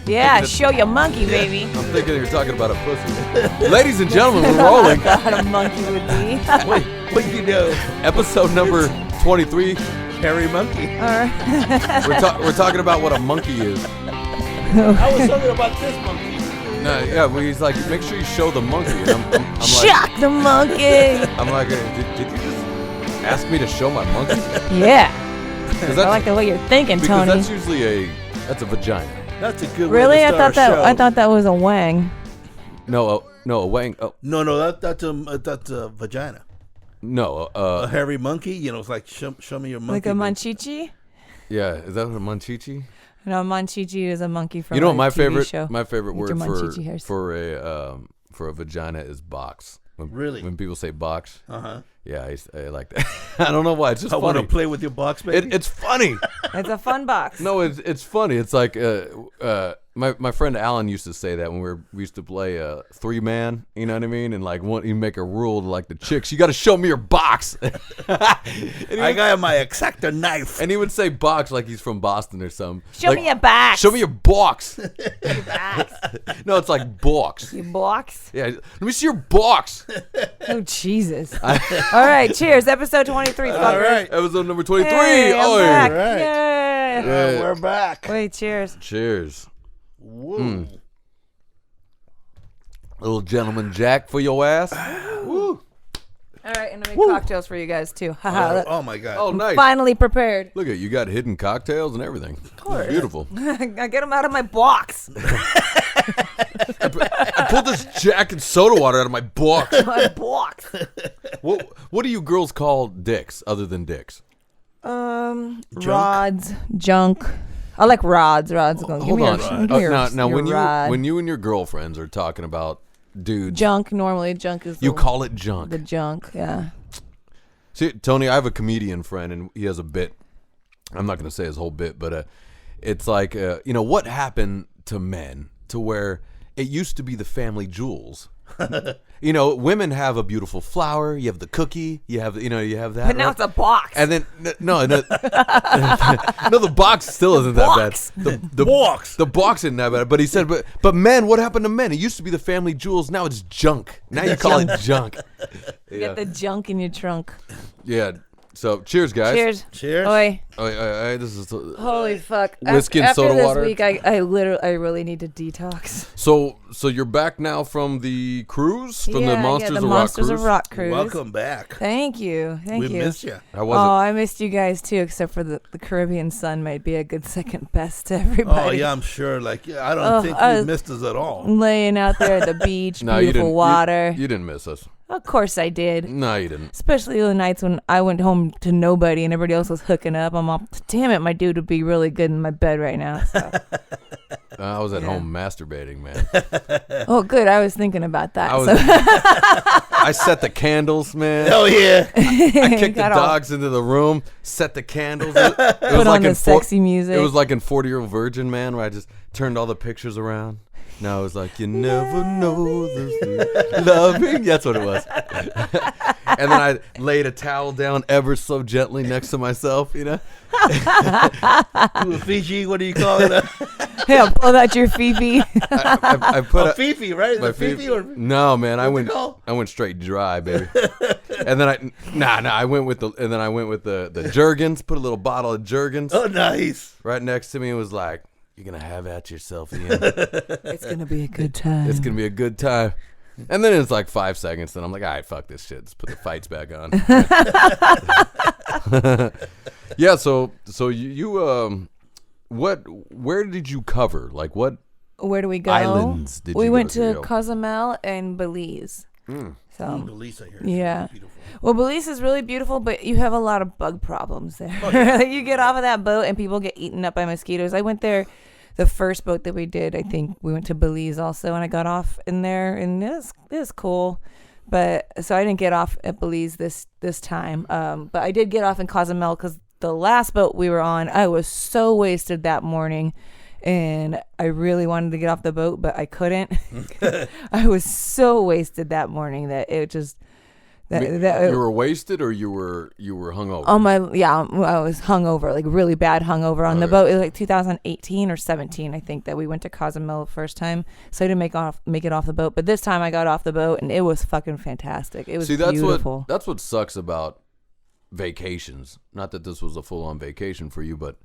Yeah, show your monkey, baby. I'm thinking you're talking about a pussy. Ladies and gentlemen, we're rolling. I thought a monkey would be. What do you know? Episode number 23. Hairy monkey. We're talking about what a monkey is. I was talking about this monkey. No, yeah, well, he's like, make sure you show the monkey. And I'm Shock the monkey. I'm like, did you just ask me to show my monkey? Yeah. I like the way you're thinking, because Tony. that's usually that's a vagina. That's a good Really? way to start a show. I thought that was a wang. No, a wang. Oh. No, that's a vagina. No, a hairy monkey. You know, it's like show me your monkey. Like a manchichi? Yeah, is that a manchichi? No, manchichi is a monkey from my TV show. favorite word manchichi for a vagina is box. Really? When people say box. Uh-huh. Yeah, I like that. I don't know why. It's just funny. I want to play with your box, baby. It's funny. It's a fun box. No, it's funny. It's like my friend Alan used to say that when we used to play 3-man. You know what I mean? And like you make a rule to like the chicks, you got to show me your box. I got my X-Acto knife. And he would say box like he's from Boston or something. Show me your box. Show me your box. Your box. No, it's like box. Your box? Yeah, let me see your box. Oh, Jesus. All right, cheers. Episode 23. All right. Episode number 23. Hey, I'm back. All right. Yay. We're back. Wait, cheers. Cheers. Woo. Little gentleman Jack for your ass. Woo. All right, and I make cocktails for you guys, too. Oh, my God. Oh, nice. Finally prepared. Look at you got hidden cocktails and everything. Of course. Beautiful. I get them out of my box. I pulled this Jack and soda water out of my box. My box. What do you girls call dicks other than dicks? Rods, junk. I like rods. Rods. Hold on. Now when rod. you and your girlfriends are talking about dudes, junk. Normally, junk is. You call it junk. The junk. Yeah. See, Tony, I have a comedian friend, and he has a bit. I'm not going to say his whole bit, but it's like what happened to men to where it used to be the family jewels. Women have a beautiful flower. You have the cookie. You have that. But now it's a box. And then no, the box still isn't that bad. The box. The box isn't that bad. But he said, but men, what happened to men? It used to be the family jewels. Now it's junk. Now you call it junk. You get the junk in your trunk. Yeah. So cheers, guys. Cheers. Oi. This is holy fuck. Whiskey and soda water. After this week, I really need to detox. So you're back now from the cruise, from the Monsters of Rock cruise. Welcome back. Thank you. We missed you. How was it? I missed you guys too, except for the Caribbean sun might be a good second best to everybody. Oh yeah, I'm sure. I don't think you missed us at all. Laying out there at the beach, beautiful water. You didn't miss us. Of course I did. No, you didn't. Especially the nights when I went home to nobody and everybody else was hooking up. I'm all, damn it, my dude would be really good in my bed right now. So. I was at home masturbating, man. Oh, good. I was thinking about that. I set the candles, man. Oh, yeah. I kicked the dogs into the room, set the candles. It was Put on the sexy music. It was like in 40-Year-Old Virgin, man, where I just turned all the pictures around. Now it was like, you never know the loving. That's what it was. And then I laid a towel down ever so gently next to myself, Fiji, what do you call it? Yeah, pull out your Fifi. I put Fifi, right? My Fifi or no, man, I went straight dry, baby. And then I went with the Jergens. Put a little bottle of Jergens. Oh, nice. Right next to me. It was like, you're gonna have at yourself, Ian. It's gonna be a good time. It's gonna be a good time. And then it's like 5 seconds, then I'm like, all right, fuck this shit. Let's put the fights back on. Yeah, so you where did you cover? Like what? Where do we go? Islands did we you went go to Cozumel and Belize. So Belize, I hear. Yeah. Beautiful. Well, Belize is really beautiful, but you have a lot of bug problems there. Oh, yeah. You get off of that boat and people get eaten up by mosquitoes. I went there, the first boat that we did, I think we went to Belize also, and I got off in there, and it was cool. But so I didn't get off at Belize this time. But I did get off in Cozumel because the last boat we were on, I was so wasted that morning. And I really wanted to get off the boat, but I couldn't. I was so wasted that morning that it just You were wasted, or you were hungover? I was hungover, like really bad hungover on the boat. It was like 2018 or 17, I think, that we went to Cozumel the first time. So I didn't make it off the boat, but this time I got off the boat and it was fucking fantastic. It was beautiful. That's what sucks about vacations. Not that this was a full-on vacation for you, but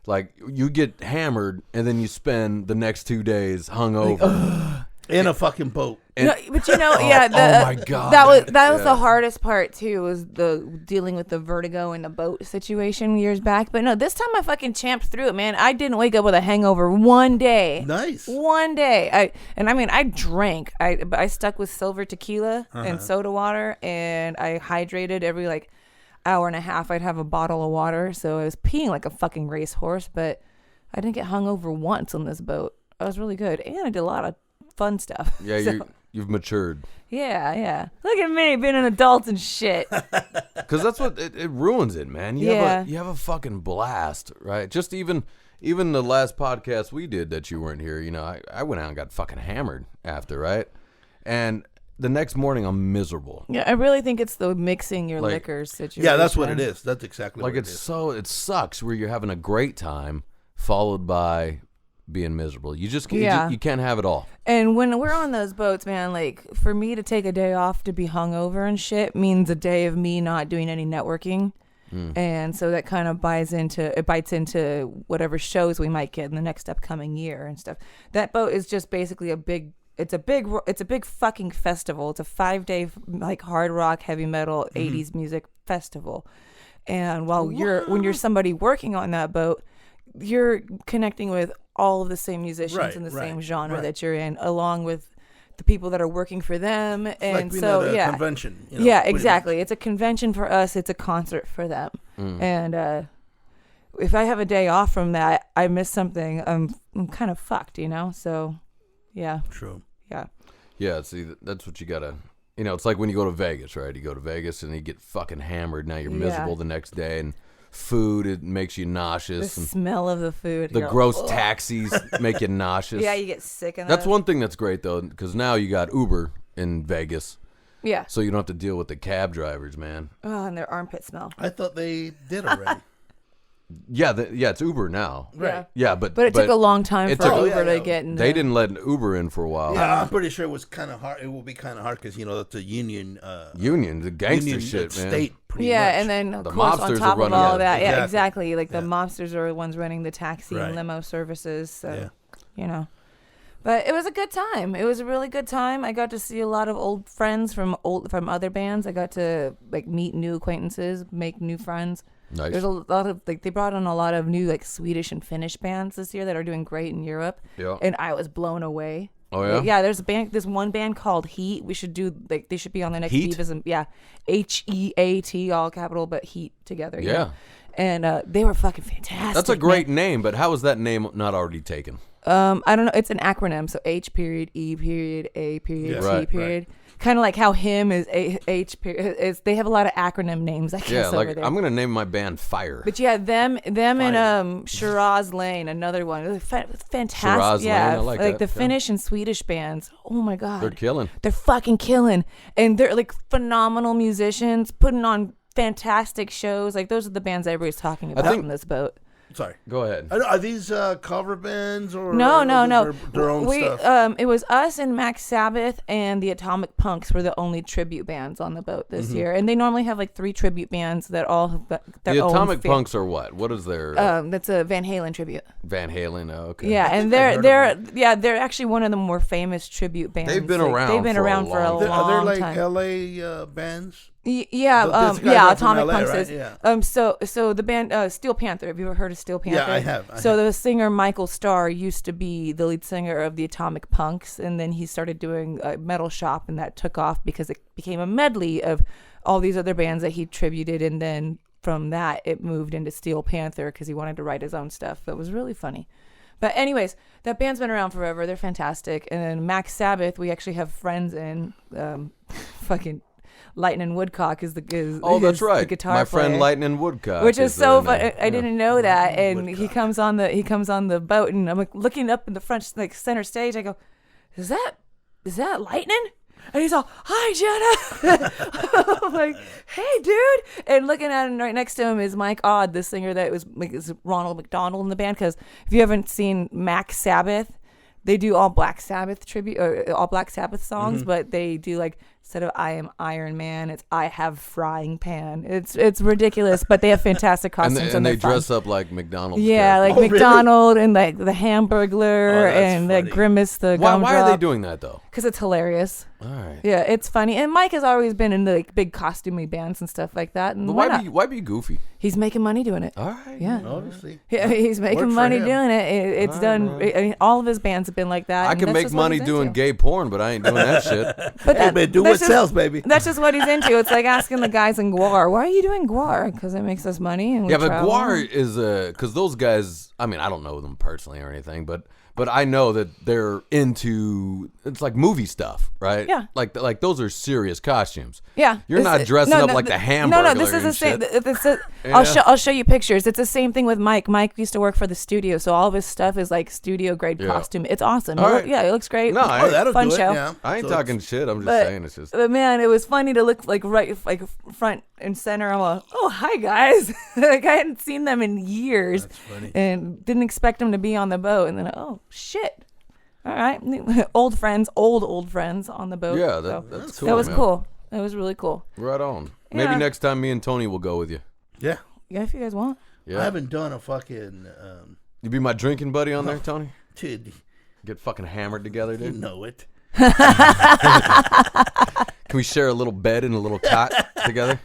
like you get hammered and then you spend the next 2 days hungover. In a fucking boat. No, but oh my god, that was the hardest part too, was the dealing with the vertigo in the boat situation years back. But no, this time I fucking champed through it, man. I didn't wake up with a hangover one day. Nice. One day. I drank. I stuck with silver tequila and soda water, and I hydrated every like hour and a half. I'd have a bottle of water, so I was peeing like a fucking racehorse. But I didn't get hungover once on this boat. I was really good, and I did a lot of fun stuff. Yeah, you've matured. Yeah. Look at me being an adult and shit. Because that's what it ruins it, man. You have a fucking blast, right? Just even the last podcast we did that you weren't here, I went out and got fucking hammered after, right? And the next morning I'm miserable. Yeah, I really think it's the mixing your liquors situation. Yeah, that's what it is. That's exactly what it is. It sucks where you're having a great time followed by being miserable. You just you can't have it all. And when we're on those boats, man, like for me to take a day off to be hungover and shit means a day of me not doing any networking. And so that kind of bites into whatever shows we might get in the next upcoming year and stuff. That boat is just basically a big fucking festival. It's a 5-day like hard rock, heavy metal, 80s music festival. And when you're somebody working on that boat, you're connecting with all of the same musicians in the same genre that you're in, along with the people that are working for them. And like a convention. Exactly. It's a convention for us. It's a concert for them. And if I have a day off from that, I miss something. I'm kind of fucked, So, yeah. True. Yeah. Yeah. See, that's what you gotta. It's like when you go to Vegas, right? You go to Vegas and you get fucking hammered. Now you're miserable the next day, and food, it makes you nauseous. The smell of the food. The gross taxis make you nauseous. Yeah, you get sick. That's one thing that's great, though, because now you got Uber in Vegas. Yeah. So you don't have to deal with the cab drivers, man. Oh, and their armpit smell. I thought they did already. Yeah, it's Uber now. Right. Yeah, but it took a long time for Uber to get in. They didn't let Uber in for a while. Yeah, I'm pretty sure it was kind of hard. It will be kind of hard because that's a union. The gangster shit, man. State, pretty much. And then of course on top of all that, exactly. Like the mobsters are the ones running the taxi and limo services. So, But it was a good time. It was a really good time. I got to see a lot of old friends from other bands. I got to like meet new acquaintances, make new friends. Nice. There's a lot of they brought on a lot of new Swedish and Finnish bands this year that are doing great in Europe. Yeah. And I was blown away. Oh yeah. Yeah, there's one band called Heat. We should do they should be on the next Divas. Yeah. HEAT, all capital, but Heat together. Yeah. And they were fucking fantastic. That's a great name, but how is that name not already taken? I don't know. It's an acronym, so H period E period A period T period. Right. Kind of like how him is H period. They have a lot of acronym names. I guess over there. I'm gonna name my band Fire. But yeah, them and Shiraz Lane, another one. Fantastic. Shiraz Lane, I like that. The Finnish and Swedish bands. Oh my god, they're killing. They're fucking killing, and they're like phenomenal musicians, putting on fantastic shows. Like those are the bands everybody's talking about on this boat. Sorry. Go ahead. Are these cover bands or no? Their own stuff? It was us and Max Sabbath and the Atomic Punks were the only tribute bands on the boat this year, and they normally have like 3 tribute bands that all have their The own Atomic Punks are what? What is their? That's a Van Halen tribute. Van Halen. Oh, okay. Yeah, and they're actually one of the more famous tribute bands. They've been around. They've been around for a long time. Are they like LA bands? Atomic LA, Punks right? is. Yeah. So the band Steel Panther. Have you ever heard of Steel Panther? Yeah, I have. The singer Michael Starr used to be the lead singer of the Atomic Punks, and then he started doing Metal Shop, and that took off because it became a medley of all these other bands that he tributed, and then from that it moved into Steel Panther because he wanted to write his own stuff. It was really funny. But anyways, that band's been around forever. They're fantastic. And then Max Sabbath, we actually have friends in. Fucking Lightning Woodcock is that's right. The guitar my friend player. Lightning Woodcock, which is so fun. I didn't know that, and Woodcock. he comes on the boat, and I'm like looking up in the front, like center stage. I go, is that Lightning? And he's all, "Hi, Jenna." I'm like, "Hey, dude." And looking at him right next to him is Mike Odd, the singer that was like is Ronald McDonald in the band. Because if you haven't seen Mac Sabbath, they do all Black Sabbath tribute or all Black Sabbath songs, but they do like instead of "I am Iron Man," it's "I have frying pan." It's ridiculous, but they have fantastic costumes and they they're dress fun. up like McDonald's. Yeah, like Really? McDonald and like the Hamburglar and the funny. Grimace, the Why gumdrop. are they doing that though? Because it's hilarious. All right. Yeah, it's funny. And Mike has always been in the like big costumey bands and stuff like that. And But why not? why be goofy? He's making money doing it. All right. Yeah. Obviously. Yeah, he's making Worked for money him. doing it. It's done. I mean, all of his bands have been like that. I and can that's make just what money he's doing into. gay porn, but I ain't doing that shit. But Hey, man, do that's what just- sells, baby. That's just what he's into. It's like asking the guys in Guar, "Why are you doing Guar?" Because it makes us money. And we Yeah, but travel. Guar is because those guys. I mean, I don't know them personally or anything, but I know that they're into it's like movie stuff, right? Yeah. Like those are serious costumes. Yeah, You're not dressing up like the Hamburglar. No, this is the same. I'll show you pictures. It's the same thing with Mike. Mike used to work for the studio, so all of his stuff is like studio grade costume. It's awesome. All right. Yeah, it looks great. No, Oh, that'll Fun do show. it. Yeah. I ain't So talking shit. I'm just But, saying it's just. but man, it was funny to look like like front and center. I'm like, "Oh, hi guys!" Like I hadn't seen them in years, and didn't expect them to be on the boat. And then, oh shit! All right, old friends on the boat. Yeah, So that's cool. that was man. cool. That was really cool. Right on. Maybe Yeah. next time me and Tony will go with you. Yeah. Yeah, if you guys want. Yeah. I haven't done a fucking. You be my drinking buddy on there, Tony? Dude, Get fucking hammered together, you dude. know it. Can we share a little bed and a little cot together?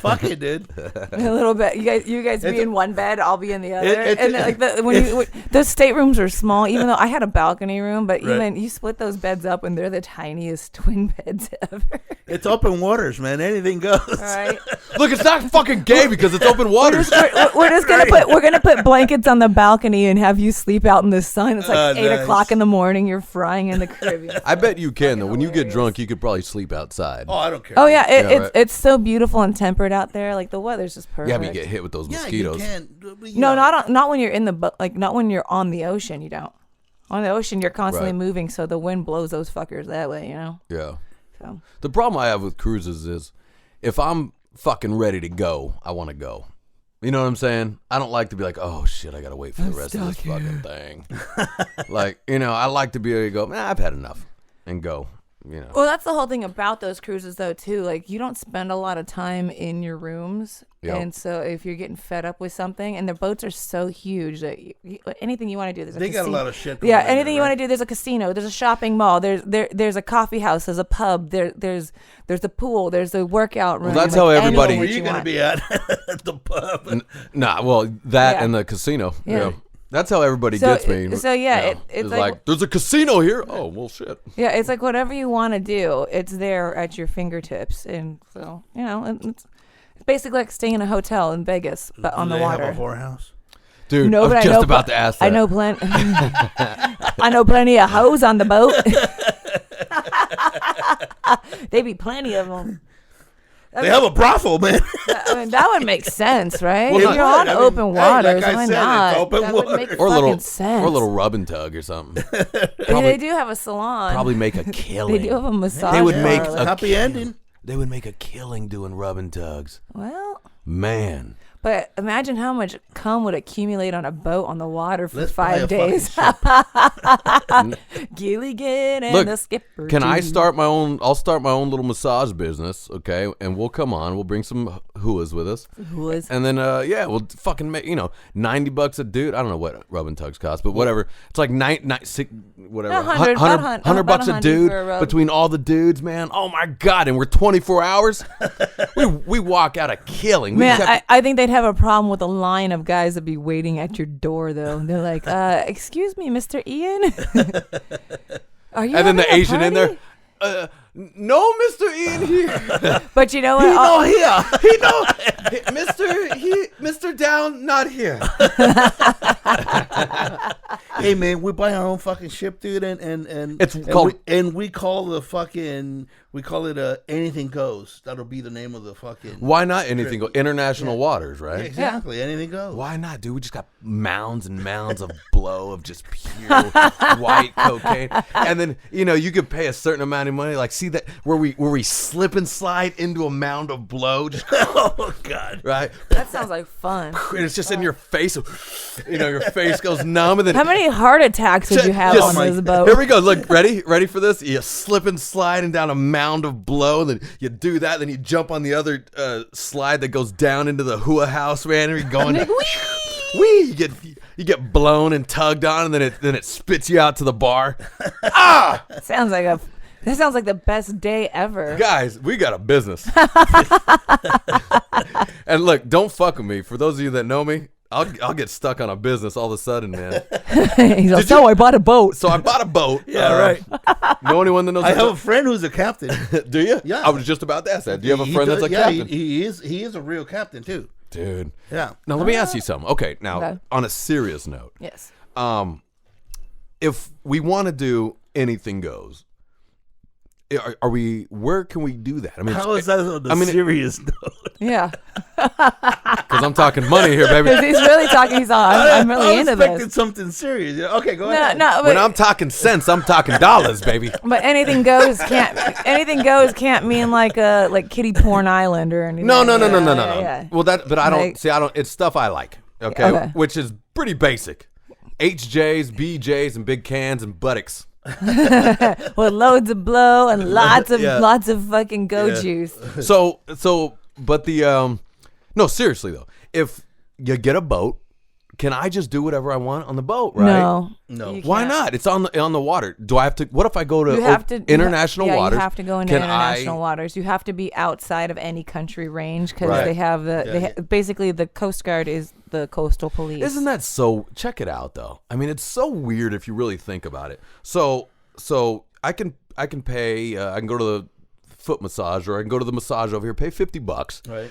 Fuck it, dude. A little bit. You guys be in one bed, I'll be in the other. It's- And then, like when those staterooms are small, even though I had a balcony room, but even you split those beds up and they're the tiniest twin beds ever. It's open waters, man. Anything goes. All right. Look, it's not fucking gay because it's open waters. We're just gonna put blankets on the balcony and have you sleep out in the sun. It's like 8:00 in the morning. You're frying in the Caribbean. I bet you can though. When you get drunk, you could probably sleep outside. Oh, I don't care. Oh yeah, right. it's so beautiful and tempered out there. Like the weather's just perfect. Yeah, but you get hit with those Yeah, mosquitoes. you can. No, not when you're in the like not when you're on the ocean. You don't. On the ocean, you're constantly Right. moving, so the wind blows those fuckers that way. You know. Yeah. So. The problem I have with cruises is if I'm fucking ready to go, I want to go. You know what I'm saying? I don't like to be like, oh shit, I gotta wait for the rest of this fucking thing. Like, you know, I like to be able to go, nah, I've had enough, and go. You know. Well, that's the whole thing about those cruises, though, too. Like, you don't spend a lot of time in your rooms. Yep. And so if you're getting fed up with something, and the boats are so huge that anything you want to do, there's a They got a casino. lot of shit. Yeah, going on anything you there, want to do, there's a casino, there's a shopping mall, there's a coffee house, there's a pub, there's a pool, there's a workout room. Well, that's how everybody- anything Where that you gonna want. be at the pub? Nah, well, that Yeah. and the casino. Yeah. Yeah. That's how everybody So- gets me. so, yeah, You know, it's like- there's a casino here. Oh, well, shit. Yeah, it's like whatever you want to do, it's there at your fingertips. And so, you know, it's basically like staying in a hotel in Vegas, but on Do the they water. have a whorehouse? Dude, No, I but was I know just about pl- to ask that. I know plenty. I know plenty of hoes on the boat. They be plenty of them. They have a brothel, man. I mean, that would make sense, right? Well, if not- you're on I mean, open hey, like waters, I why said, it's not? open That would make waters. Or a fucking little, sense. or a little rub and tug or something. They do have a salon. Probably make a killing. They do have a massage. They would parlor. make a Happy ending. They would make a killing doing rub and tugs. Well, Man. but imagine how much cum would accumulate on a boat on the water for Let's buy 5 a days. fucking Gilligan and Look, the skipper. Can I too. start my own? I'll start my own little massage business, okay? And we'll come on. We'll bring some hooas with us. Whoas. And then, yeah, we'll fucking make, $90 a dude. I don't know what rub and tugs cost, but whatever. It's like whatever, A hundred, about $100 about a $100 dude for a rub. between all the dudes, man. Oh my god! And we're 24 hours. we walk out a killing. We Man, just have I think they'd have a problem with a line of guys that'd be waiting at your door, though. They're like, excuse me, Mr. Ian? Are you and then the having a Asian in party?" there. No, Mr. Ian here. But you know what? Oh, here. Mr. Down, not here. Hey, man, we buy our own fucking ship, dude, and It's and called- we call the fucking We call it Anything Goes. That'll be the name of the fucking... Why not anything go? International waters, right? Yeah, exactly. Anything goes. Why not, dude? We just got mounds and mounds of blow of just pure white cocaine. And then, you could pay a certain amount of money. Like, see that where we slip and slide into a mound of blow. Just, oh, God. Right? That sounds like fun. And it's just in your face. Your face goes numb. And then, how many heart attacks did you have on this boat? Here we go. Look, ready for this? You slip and sliding down a mound of blow, and then you do that, then you jump on the other slide that goes down into the hua house, man, and you're going wee, you get blown and tugged on, and then it spits you out to the bar. That sounds like the best day ever. Guys, we got a business. And look, don't fuck with me. For those of you that know me, I'll get stuck on a business all of a sudden, man. He's like, I bought a boat. So I bought a boat. Yeah, right. Know anyone that knows? I have a friend who's a captain. Do you? Yeah. I was just about to ask that. Do you have a friend that's a captain? He is a real captain too. Dude. Yeah. Now let me ask you something. Okay, now Okay. on a serious note. Yes. If we want to do Anything Goes, are we? Where can we do that? I mean, how is that on the serious note? Yeah. Because I'm talking money here, baby. Because he's really talking. I'm really into expected this. something serious. Yeah, okay, go ahead. No, When I'm talking cents, I'm talking dollars, baby. but anything goes can't mean like kiddie porn island or anything. No. Yeah. Well, but I don't see. I don't. It's stuff I like. Okay, which is pretty basic. HJs, BJs, and big cans and buttocks. With loads of blow and lots of fucking goat juice. But no, seriously though, if you get a boat, can I just do whatever I want on the boat? Right? No. Why not? It's on the water. Do I have to? What if I go to international waters? You have to go into international waters. You have to be outside of any country range because they have basically the Coast Guard is the coastal police. Isn't that so? Check it out though. I mean, it's so weird if you really think about it. So I can pay. I can go to the foot massage, or I can go to the massage over here. Pay $50. Right.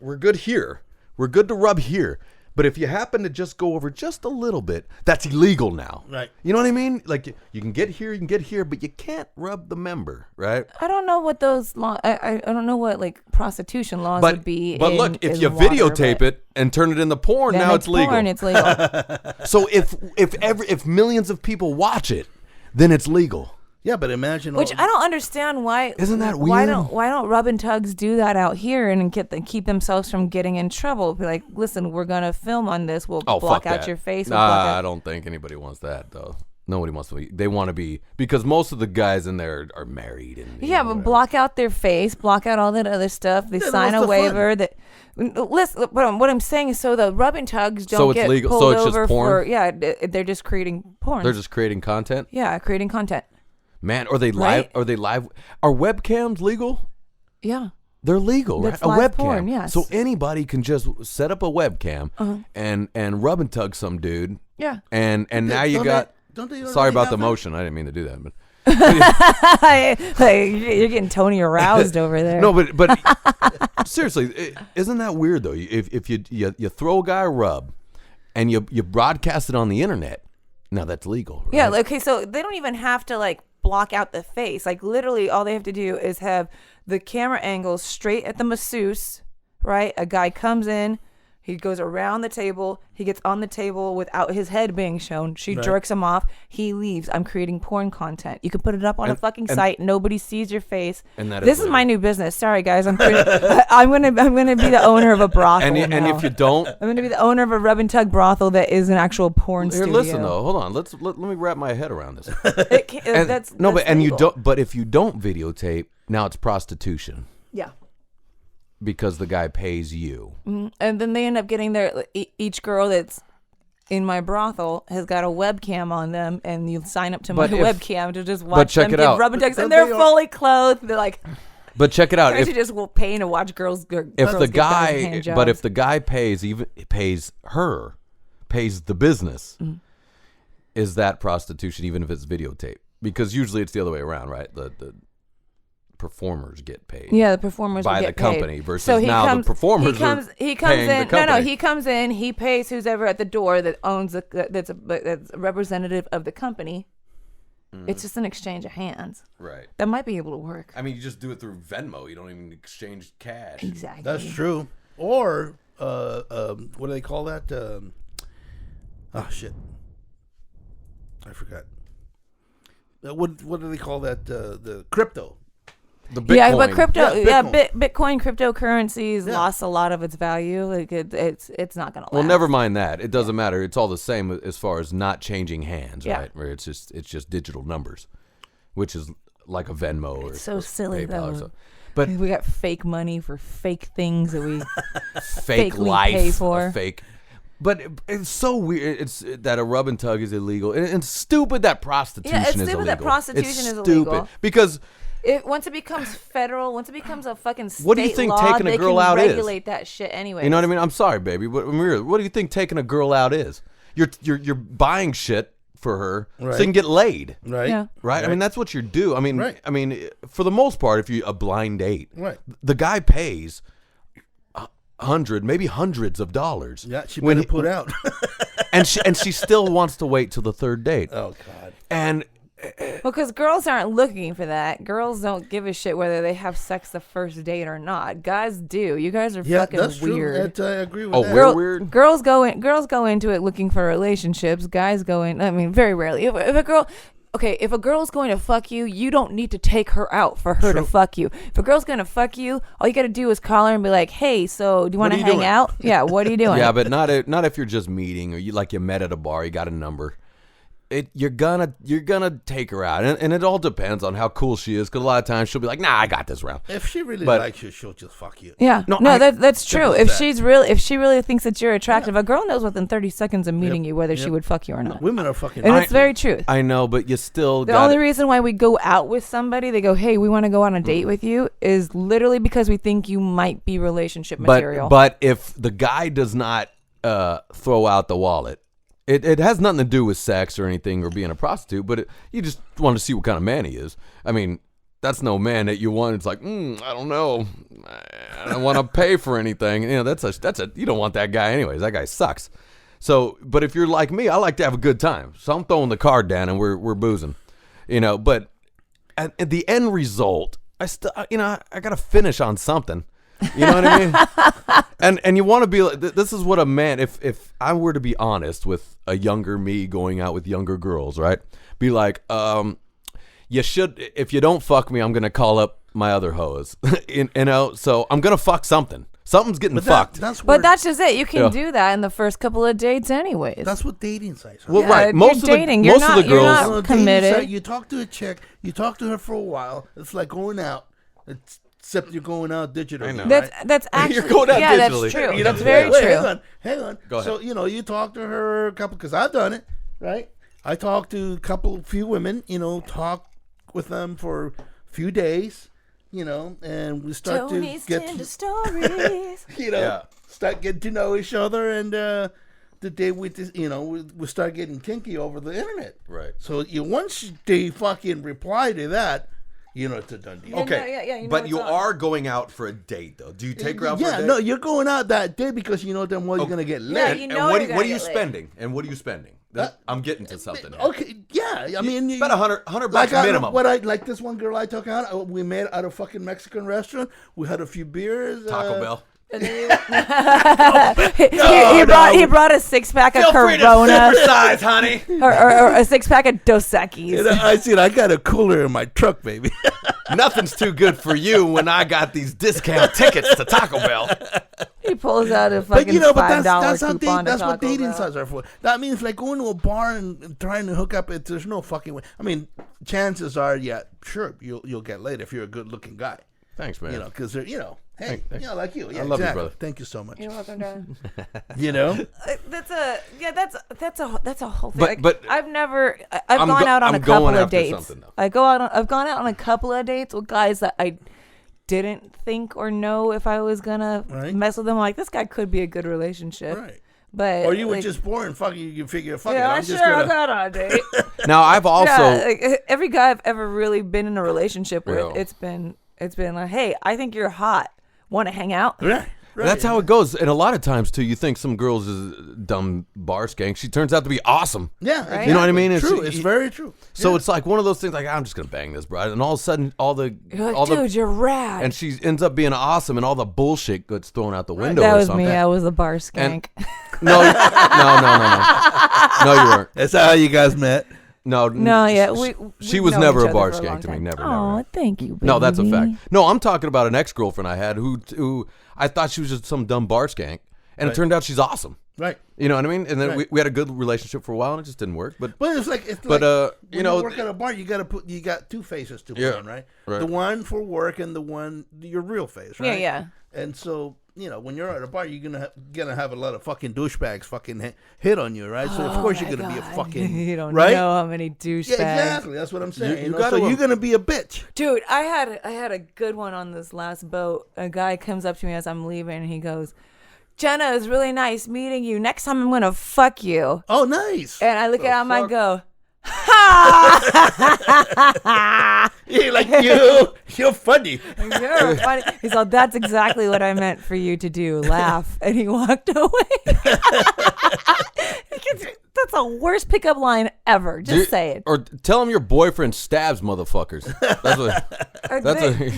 We're good here. We're good to rub here. But if you happen to just go over just a little bit, that's illegal now. Right. You know what I mean? Like you can get here, but you can't rub the member, right? I don't know what those laws. I don't know what like prostitution laws would be. But look, if you videotape it and turn it into porn, now it's legal. It's legal. So if millions of people watch it, then it's legal. Yeah, but imagine. Which I don't understand why. Isn't that weird? Why don't rub and tugs do that out here and keep themselves from getting in trouble? Be like, listen, we're gonna film on this. We'll block out your face. I don't think anybody wants that though. Nobody wants to be. They want to be because most of the guys in there are married and but block out their face, block out all that other stuff. They sign a waiver that. Listen, what I'm saying is, so the rub and tugs don't get legal. pulled So it's over just porn? for they're just creating porn. They're just creating content. Yeah, creating content. Man, are they live? Right? Are they live? Are webcams legal? Yeah. They're legal, right? That's A live webcam. porn, yes. So anybody can just set up a webcam and rub and tug some dude. Yeah. And now you got. Don't they Sorry about the have that? motion. I didn't mean to do that, but. You're getting Tony aroused over there. No, but seriously, isn't that weird though? If you throw a guy a rub, and you broadcast it on the internet, now that's legal. Right? Yeah. Okay. So they don't even have to like block out the face. Like literally, all they have to do is have the camera angle straight at the masseuse. Right. A guy comes in. He goes around the table. He gets on the table without his head being shown. She jerks him off. He leaves. I'm creating porn content. You can put it up on a fucking site. Nobody sees your face. And this is my new business. Sorry, guys. I'm gonna be the owner of a brothel. And if you don't, I'm gonna be the owner of a rub and tug brothel that is an actual porn here, studio. listen though. Hold on. Let me wrap my head around this. That's you legal. don't. But if you don't videotape, now it's prostitution. Yeah. Because the guy pays you. Mm-hmm. And then they end up getting each girl that's in my brothel has got a webcam on them, and you sign up to my webcam to just watch them give rub and tugs, and they're fully clothed. They're like, but check it out. If you just will pay to watch girls. If the guy pays the business, is that prostitution even if it's videotape? Because usually it's the other way around, right? The performers get paid. Yeah, the performers by get the company paid. versus so the performers he comes paying in. the company. No, he comes in. He pays who's ever at the door that owns that's a representative of the company. It's just an exchange of hands. Right. That might be able to work. I mean, you just do it through Venmo. You don't even exchange cash. Exactly. That's true. Or what do they call that? Oh shit, I forgot. What do they call that? The crypto. The Bitcoin. Yeah, but crypto, Bitcoin. Bitcoin cryptocurrencies lost a lot of its value. Like it's not gonna last. Well, never mind that. It doesn't matter. It's all the same as far as not changing hands, right? Where it's just digital numbers, which is like a Venmo or so silly PayPal though. or so. But we got fake money for fake things that we fake fakely life, pay for. fake. But it's so weird. It's that a rub and tug is illegal, and it's stupid that prostitution is illegal. Yeah, it's stupid that prostitution it's is stupid illegal. because. Once it becomes federal, once it becomes a fucking state What do you think law, taking a they girl can out is? regulate that shit anyway. You know what I mean? I'm sorry, baby, but what do you think taking a girl out is? You're buying shit for her so you can get laid, Right. Yeah. right? I mean, that's what you do. I mean, Right. I mean, for the most part, if you a blind date, Right. the guy pays maybe hundreds of dollars. Yeah, she better put out. and she still wants to wait till the third date. Oh God. And Well, because girls aren't looking for that. Girls don't give a shit whether they have sex the first date or not. Guys do. You guys are fucking that's weird. true. I agree with Oh, that. we're weird. Girls go into it looking for relationships. Guys go in. I mean, very rarely. If a girl's going to fuck you, you don't need to take her out for her to fuck you. If a girl's going to fuck you, all you got to do is call her and be like, "Hey, so do you want to hang doing? out? Yeah, what are you doing?" yeah, but not if you're just meeting or you met at a bar, you got a number. You're gonna take her out, and it all depends on how cool she is. Because a lot of times she'll be like, "Nah, I got this round." If she really likes you, she'll just fuck you. Yeah, No, that's true. as If that. she really thinks that you're attractive, a girl knows within 30 seconds of meeting you whether she would fuck you or not. Women are fucking. And it's very true. I know, but you still The got only reason why we go out with somebody, they go, "Hey, we want to go on a date with you," is literally because we think you might be relationship material. But if the guy does not throw out the wallet, it has nothing to do with sex or anything or being a prostitute. But you just want to see what kind of man he is. I mean, that's no man that you want. It's like, I don't know, I don't want to pay for anything. You know, that's a you don't want that guy anyways. That guy sucks. So, but if you're like me, I like to have a good time. So I'm throwing the card down and we're boozing. You know, but at the end result, I still, I got to finish on something. You know what I mean? And you want to be like, this is what a man, if I were to be honest with a younger me going out with younger girls, right? Be like, you should, if you don't fuck me, I'm going to call up my other hoes. So I'm going to fuck something. Something's getting fucked. But that's just it. You can do that in the first couple of dates anyways. That's what dating sites are. Well, Yeah, right. you're Most of dating. the You're most of the not- you're girls. not- On a dating committed. site, you talk to a chick, you talk to her for a while. It's like going out, except you're going out digitally. I know. right? That's actually You're going out yeah, digitally. that's true. You know, That's very wait, true. Hang on. Go ahead. So, you talk to her a couple, because I've done it, right? I talked to few women, talk with them for a few days, and we start Tony's to get Tinder stories. start getting to know each other, and the day we start getting kinky over the internet. Right. So once they fucking reply to that, it's a done deal. Okay. Yeah, you know but what's you up. are going out for a date, though. Do you take her out for a date? No, you're going out that day because you know damn well you're gonna get Yeah, laid. you And know what, you're what gonna are you get laid. spending? And what are you spending? I'm getting to something. Here. Okay, yeah. I mean, About $100 bucks minimum. Like this one girl I took out. We met at a fucking Mexican restaurant. We had a few beers. Taco Bell. And then he brought a 6-pack of Corona size, honey. or a 6-pack of Dos Equis. I said I got a cooler in my truck, baby. Nothing's too good for you when I got these discount tickets to Taco Bell. He pulls out a fucking $5 that's coupon. that's to what Taco dating Bell. sites are for. That means like going to a bar and trying to hook up. There's no fucking way. I mean, chances are, yeah, sure, you'll get laid if you're a good looking guy. Thanks, man. Because they're, hey, Thanks. like you. Yeah, I love you, exactly. brother. Thank you so much. You're welcome, darling. That's That's a whole thing. But I've I'm gone out on a I'm going couple of after dates. something, though. I've gone out on a couple of dates with guys that I didn't think or know if I was gonna mess with them. I'm like, this guy could be a good relationship. right. But Or you were just boring. Fucking, you figure, fuck it. yeah, I'm sure, just I'll gonna. go out on a date. now I've also Yeah, like, every guy I've ever really been in a relationship with, Yeah. it's been like, hey, I think you're hot. Want to hang out? Right. That's how it goes. And a lot of times, too, you think some girl's is a dumb bar skank. She turns out to be awesome. Yeah, exactly. You know what I mean? True. It's very true. So it's like one of those things. Like I'm just gonna bang this bride, and all of a sudden, dude, you're rad. and she ends up being awesome, and all the bullshit gets thrown out the window. That or was something. me. I was a bar skank. No, you weren't. That's how you guys met. No, yeah. She was never a bar skank to me. Never. Oh, thank you, baby. No, that's a fact. No, I'm talking about an ex-girlfriend I had who I thought she was just some dumb bar skank, and it turned out she's awesome. Right. You know what I mean? And then we had a good relationship for a while, and it just didn't work. But it's like you work at a bar, you got two faces to put on, right? The one for work and the one your real face, right? Yeah. And so when you're at a bar, you're gonna have a lot of fucking douchebags fucking hit on you, right? So of course you're gonna be a fucking you don't right? know how many douchebags. Yeah, exactly. That's what I'm saying. So you're gonna be a bitch, dude. I had a good one on this last boat. A guy comes up to me as I'm leaving, and he goes, "Jenna, it's really nice meeting you. Next time I'm gonna fuck you." Oh, nice. And I look at him, I go, You're like, you're funny. "You're funny." He's like, "That's exactly what I meant for you to do. Laugh." And he walked away. That's the worst pickup line ever. Just say it. Or tell him your boyfriend stabs motherfuckers.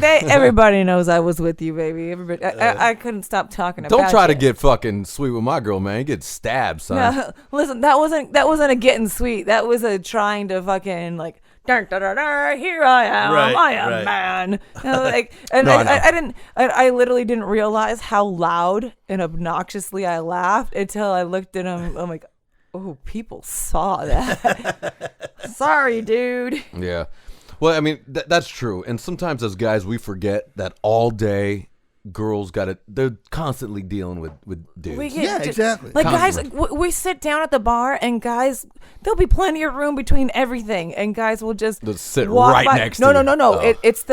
Everybody knows I was with you, baby. Everybody, I couldn't stop talking about it. Don't try to get fucking sweet with my girl, man. You get stabbed, son. No, listen, that wasn't a getting sweet. That was a trying to fucking like, dun, dun, dun, dun, here I am. I am man. I literally didn't realize how loud and obnoxiously I laughed until I looked at him. I'm like, oh, people saw that. Sorry, dude. Yeah. Well, I mean, that's true. And sometimes as guys, we forget that all day girls they're constantly dealing with dudes. Exactly. Like guys, we sit down at the bar and guys, there'll be plenty of room between everything. And guys will just sit right next to you. No. Oh. It's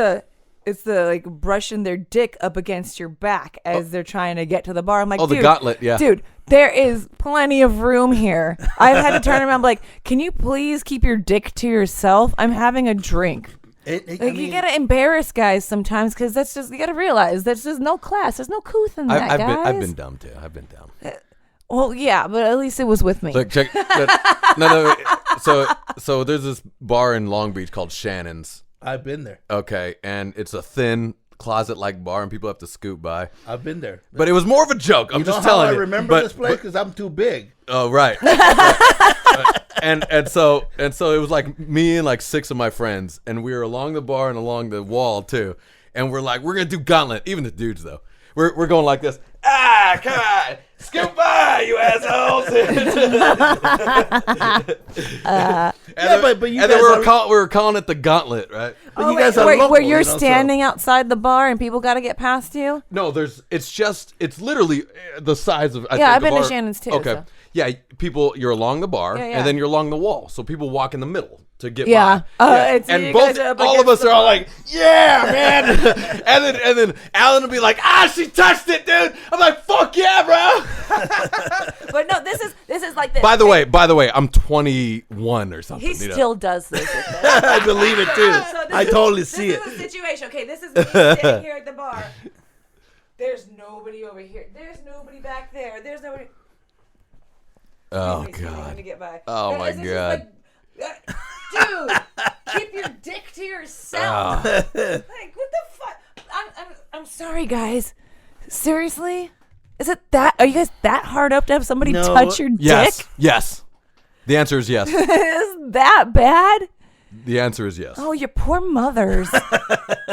the like brushing their dick up against your back as they're trying to get to the bar. I'm like, the gauntlet, yeah. Dude, there is plenty of room here. I've had to turn around like, can you please keep your dick to yourself? I'm having a drink. You gotta embarrass guys sometimes because that's just, you gotta realize that's just no class. There's no couth in that, guys. I've been dumb too. I've been dumb. Well, yeah, but at least it was with me. So check. No. So there's this bar in Long Beach called Shannon's. I've been there. Okay, and it's a thin closet-like bar, and people have to scoot by. I've been there, but it was more of a joke. I'm just telling you. I remember this place because I'm too big. Oh, right. and so it was like me and like 6 of my friends, and we were along the bar and along the wall too, and we're like, we're gonna do gauntlet. Even the dudes though, we're going like this. Come on, scoot by, you assholes. But you guys we were calling it the gauntlet, right? But you guys are where local, you're standing outside the bar and people got to get past you? No, it's literally the size of. I've been to Shannon's too. Okay, so. Yeah, you're along the bar, and then you're along the wall, so people walk in the middle to get by. And all of us are all like, yeah, man. and then Alan will be like, she touched it, dude. I'm like, fuck yeah, bro. But no, this is like this. By the way, I'm 21 or something. He still does this. I believe it too. I totally see it. This is a situation. Okay, this is me sitting here at the bar. There's nobody over here. There's nobody back there. There's nobody. Oh God. Get by. Oh my God. Dude, keep your dick to yourself. Like, what the fuck? I'm sorry, guys. Seriously? Is it that? Are you guys that hard up to have somebody touch your dick? Yes. The answer is yes. Is that bad? The answer is yes. Oh, your poor mothers.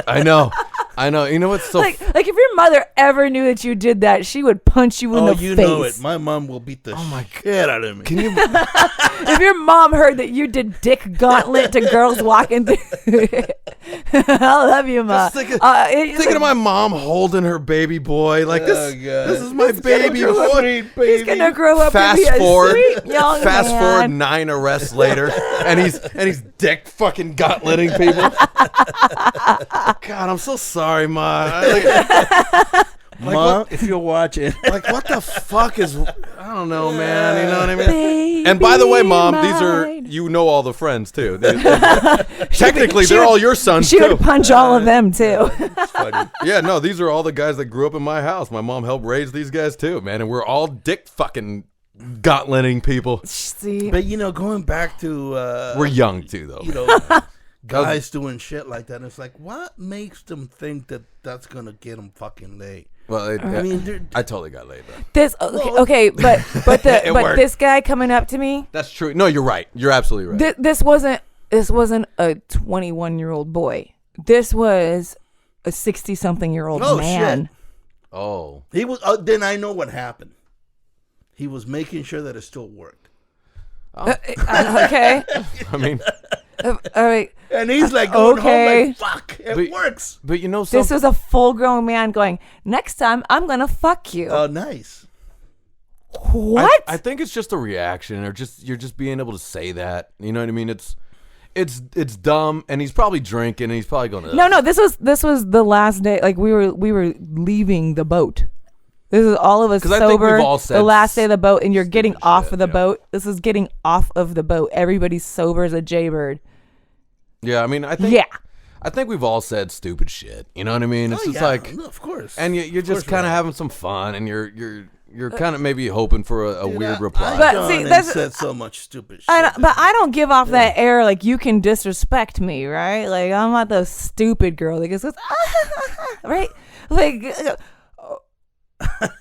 I know. You know what's so like if your mother ever knew that you did that, she would punch you in the face. Oh, you know it. My mom will beat the shit out of me. Can you? If your mom heard that you did dick gauntlet to girls walking through, I love you, Ma. Thinking of my mom holding her baby boy like this. This is my baby boy. He's gonna grow up and be a sweet young Fast man. forward 9 arrests later, and he's dick fucking gauntleting people. God, I'm so sorry, Ma. Ma, if you're watching. Like, what the fuck is? I don't know, man. You know what I mean? Baby And by the way, Mom, these are mine. you know all the friends too. Technically, they're all your sons She too. would punch all of them too. It's funny. Yeah, no, these are all the guys that grew up in my house. My mom helped raise these guys too, man, and we're all dick fucking gauntleting people. See, But going back to We're young too, though. Guys doing shit like that. And it's like, what makes them think that that's gonna get them fucking laid? Well, I mean, I totally got laid, bro. this okay, but but worked. this guy coming up to me, That's true. No, you're right. You're absolutely right. this wasn't a 21-year-old boy. This was a 60-something-year-old Oh, man. shit. Oh, he was. Then I know what happened. He was making sure that it still worked. Okay, I mean, all right. And he's like going Okay. home like, fuck, it works. but you know, This was a full-grown man going, next time I'm gonna fuck you. Oh, nice. What? I think it's just a reaction, or you're just being able to say that. You know what I mean? It's dumb, and he's probably drinking, and he's probably going to. No. This was the last day. Like we were leaving the boat. This is all of us 'Cause I think sober. we've all said The last day of the boat, and you're getting stupid off shit, of the yeah. boat. This is getting off of the boat. Everybody's sober as a jaybird. Yeah, I mean, I think. Yeah. I think we've all said stupid shit. You know what I mean? It's just like, no, of course. and you're Of just course kind of we are. having some fun, and you're kind of maybe hoping for a weird reply. But But see, see, that's- said so much stupid shit. But I don't give off that air like you can disrespect me, right? Like I'm not the stupid girl that goes, right? Like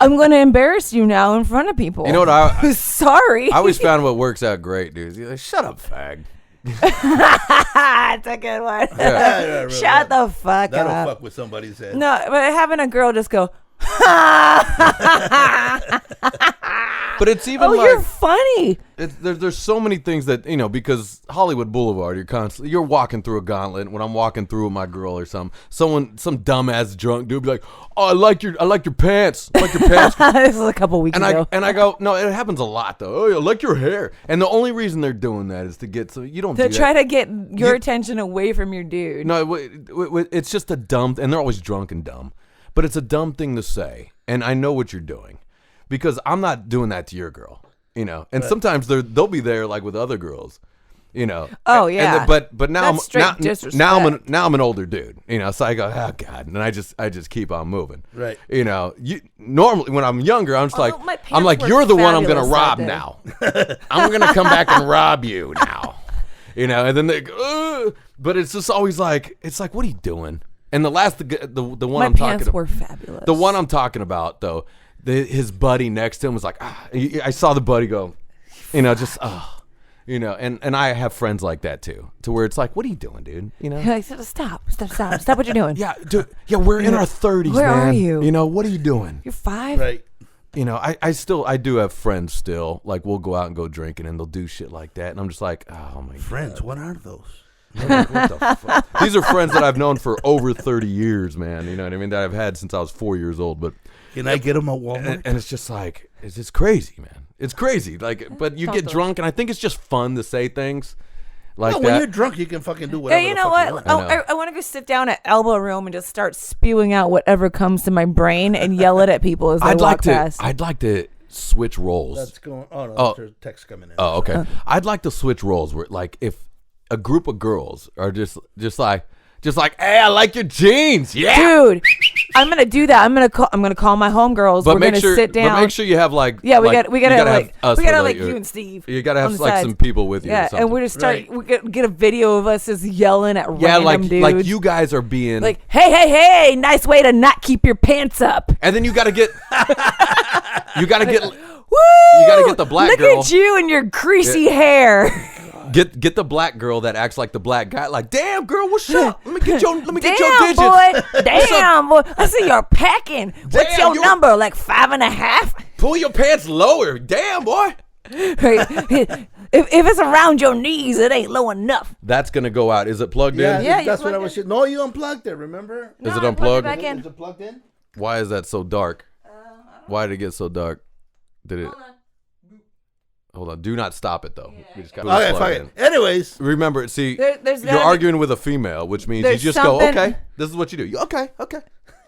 I'm going to embarrass you now in front of people. You know what? Sorry. I always found what works out great, dude. You're like, shut up, fag. That's a good one. Yeah. Shut the fuck That'll up. fuck with somebody's head. No, but having a girl just go, But it's even oh, like you're funny. there's so many things that because Hollywood Boulevard, you're walking through a gauntlet. When I'm walking through with my girl or some dumbass drunk dude be like, oh, I like your pants. I like your pants. This was a couple weeks And ago. I go, no, it happens a lot though. Oh, I like your hair. And the only reason they're doing that is to get so you don't to do try that. to get your attention away from your dude. No, it's just a dumb, and they're always drunk and dumb. But it's a dumb thing to say, and I know what you're doing, because I'm not doing that to your girl, And sometimes they'll be there like with other girls, Oh, And yeah. but now That's straight now disrespect. I'm an older dude, So I go, oh God, and I just keep on moving, Right. You normally when I'm younger, I'm just Although my I'm like pants were you're the one I'm gonna fabulous rob that day. now. I'm gonna come back and rob you now, And then they go, ugh. But it's just always like what are you doing? And the one My I'm pants talking about, were fabulous. the one I'm talking about though, his buddy next to him was like, I saw the buddy go, and I have friends like that too, to where it's like, what are you doing, dude? Like, stop what you're doing. Yeah, dude, we're in our 30s, Where man. are you? What are you doing? You're 5. Right. I do have friends still, like we'll go out and go drinking and they'll do shit like that, and I'm just like, oh my Friends, God. what are those? I'm like, what the fuck? These are friends that I've known for over 30 years, man. You know what I mean? That I've had since I was 4 years old. But Can I get them at Walmart? and it's just like it's just crazy, man. It's crazy. Like, but you get drunk, and I think it's just fun to say things like No, that. when you're drunk, you can fucking do whatever. Yeah, you the know fuck what? You want. I want to go sit down at Elbow Room and just start spewing out whatever comes to my brain and yell it at people as they walk past. I'd like to switch roles. That's going. Oh no, there's text coming in. Oh, okay. I'd like to switch roles where, like, if a group of girls are just like, hey, I like your jeans, yeah. Dude, I'm gonna do that. I'm gonna call my homegirls. We're gonna sit down. But make sure you have like, yeah, we like, gotta have like us we gotta with, like your- you and Steve. You gotta on have the like sides. some people with you. or Yeah, something. and we're just start. Right. We get a video of us just yelling at yeah, random dudes. like you guys are being Like, hey, nice way to not keep your pants up. and then you gotta get Woo! you gotta get the black Look girl. at you and your greasy hair. Get the black girl that acts like the black guy. Like, damn girl, what's up? Let me get your Damn, digits. boy. Damn, boy. I see you're packing. What's Damn, your number? Like 5.5? Pull your pants lower. Damn, boy. Right. If it's around your knees, it ain't low enough. That's gonna go out. Is it plugged Yeah, in? Yeah, you that's what I plugged was. it. No, you unplugged it. Remember? Is it I plugged unplugged? back in. Is it plugged in? Why is that so dark? Why did it get so dark? Did it? Hold on. Do not stop it though. We just gotta Okay, plug fuck it it. in. Anyways, Remember, see, There's you're gotta be- arguing with a female, which means you There's just go, something- okay, this is what you do. Okay.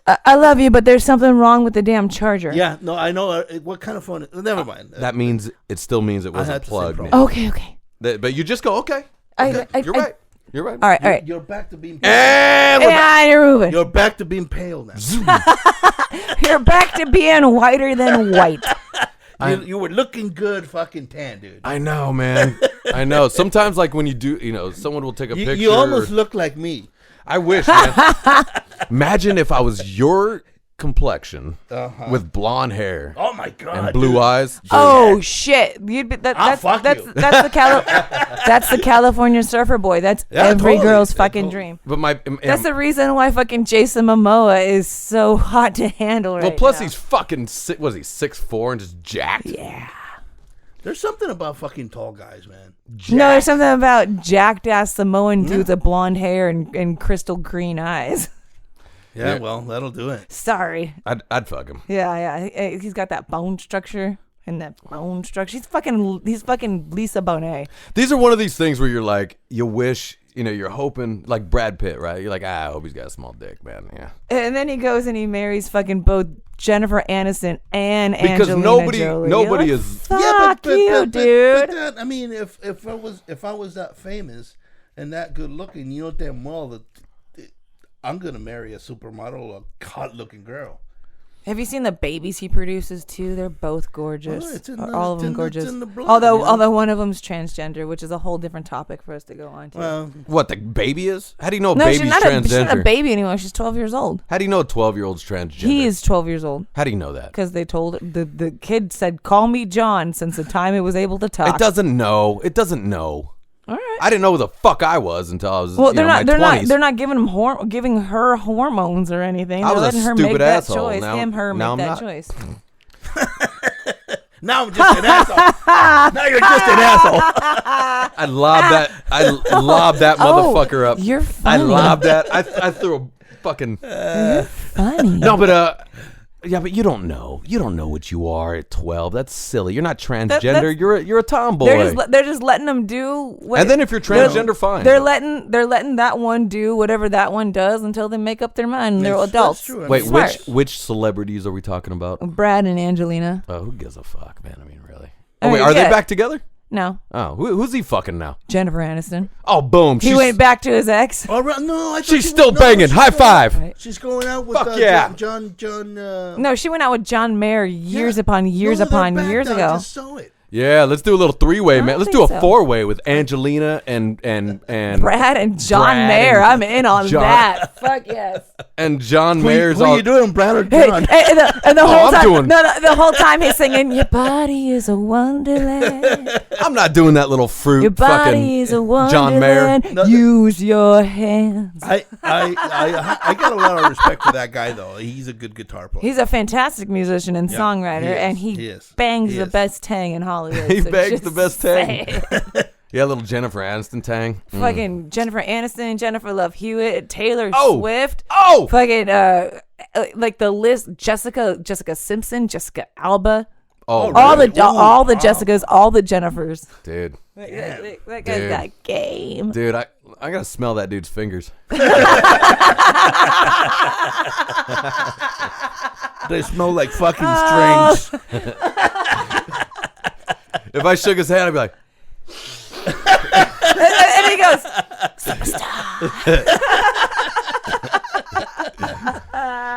I love you, but there's something wrong with the damn charger. Yeah, no, I know. What kind of phone? Never mind. That means it still means it wasn't plugged. Okay. But you just go, okay. You're right. You're right. All right. You're back to being pale. And You're moving. You're back to being pale now. You're back to being whiter than white. You were looking good fucking tan, dude. I know, man. I know. Sometimes, like, when you do, someone will take a picture. You almost look like me. I wish, man. Imagine if I was your complexion with blonde hair. Oh my god. And blue eyes. Oh shit! You'd be, that's the California surfer boy. That's every girl's fucking dream. But that's the reason why fucking Jason Momoa is so hot to handle right now. Well, plus he's fucking 6'4" and just jacked. Yeah. There's something about fucking tall guys, man. No, there's something about jacked ass Samoan dudes with blonde hair and crystal green eyes. Yeah, well, that'll do it. Sorry. I'd fuck him. Yeah. He's got that bone structure and that bone structure. He's fucking Lisa Bonet. These are one of these things where you're like, you wish, you're hoping, like Brad Pitt, right? You're like, I hope he's got a small dick, man. Yeah. And then he goes and he marries fucking both Jennifer Aniston and because Angelina Jolie. nobody like, is. Fuck you, dude. But I mean, if I was that famous and that good looking, you know damn well that I'm gonna marry a supermodel, a hot-looking girl. Have you seen the babies he produces too? They're both gorgeous. All of them gorgeous. Blood, although one of them's transgender, which is a whole different topic for us to go on to. Well, what, the baby is? How do you know a no, baby's transgender? She's not a baby anymore. She's 12 years old. How do you know a 12-year-old's transgender? He is 12 years old. How do you know that? Because they told the kid said, "Call me John," since the time it was able to talk. It doesn't know. All right. I didn't know who the fuck I was until I was they're not. my 20s. They're not giving her hormones or anything. I They're was letting a her stupid make that asshole. choice. Now Make I'm that not. choice. now I'm just an asshole. Now you're just an asshole. I lobbed that motherfucker up. You're funny. I lobbed that. I threw a fucking. You're funny. No, but yeah, but you don't know. You don't know what you are at 12. That's silly. You're not transgender. You're a tomboy. They're just letting them do. And then if you're transgender, fine. They're letting that one do whatever that one does until they make up their mind. And they're adults. That's true. Wait, Smart. which celebrities are we talking about? Brad and Angelina. Oh, who gives a fuck, man? I mean, really. I Oh, wait, mean, are they yeah. back together? No, Oh, who's he fucking now? Jennifer Aniston. Oh, boom. He went back to his ex. All right, no, I thought She's she still was- banging. she's High going- five. Right. She's going out with Fuck yeah. John. No, she went out with John Mayer years Yeah. upon years No, they're upon back years now. I ago. just saw it. Yeah, let's do a little three-way, man. don't Let's do a think so. four-way with Angelina and Brad and John Brad Mayer. and I'm in on John- that. Fuck yes. and John Mayer's What all. are you doing, Brad or Hey, John? and the whole I'm time, doing- the whole time he's singing, "Your body is a wonderland. I'm not doing that little fruit. Your body fucking is a John Mayer. wonderland. No, Use your hands." I got a lot of respect for that guy though. He's a good guitar player. He's a fantastic musician and Yeah, songwriter, he is, and he he is, bangs he the is. best tang in Hollywood. He so bangs just the best tang. say it. Yeah, little Jennifer Aniston tang. Fucking Jennifer Aniston, Jennifer Love Hewitt, Taylor Oh. Swift. Oh, Fucking like the list: Jessica Simpson, Jessica Alba, oh, all really? the Jessicas, all the Jennifers. dude, That guy's Dude. got game. dude, I gotta smell that dude's fingers. They smell like fucking Oh. strings. If I shook his hand, I'd be like, And he goes,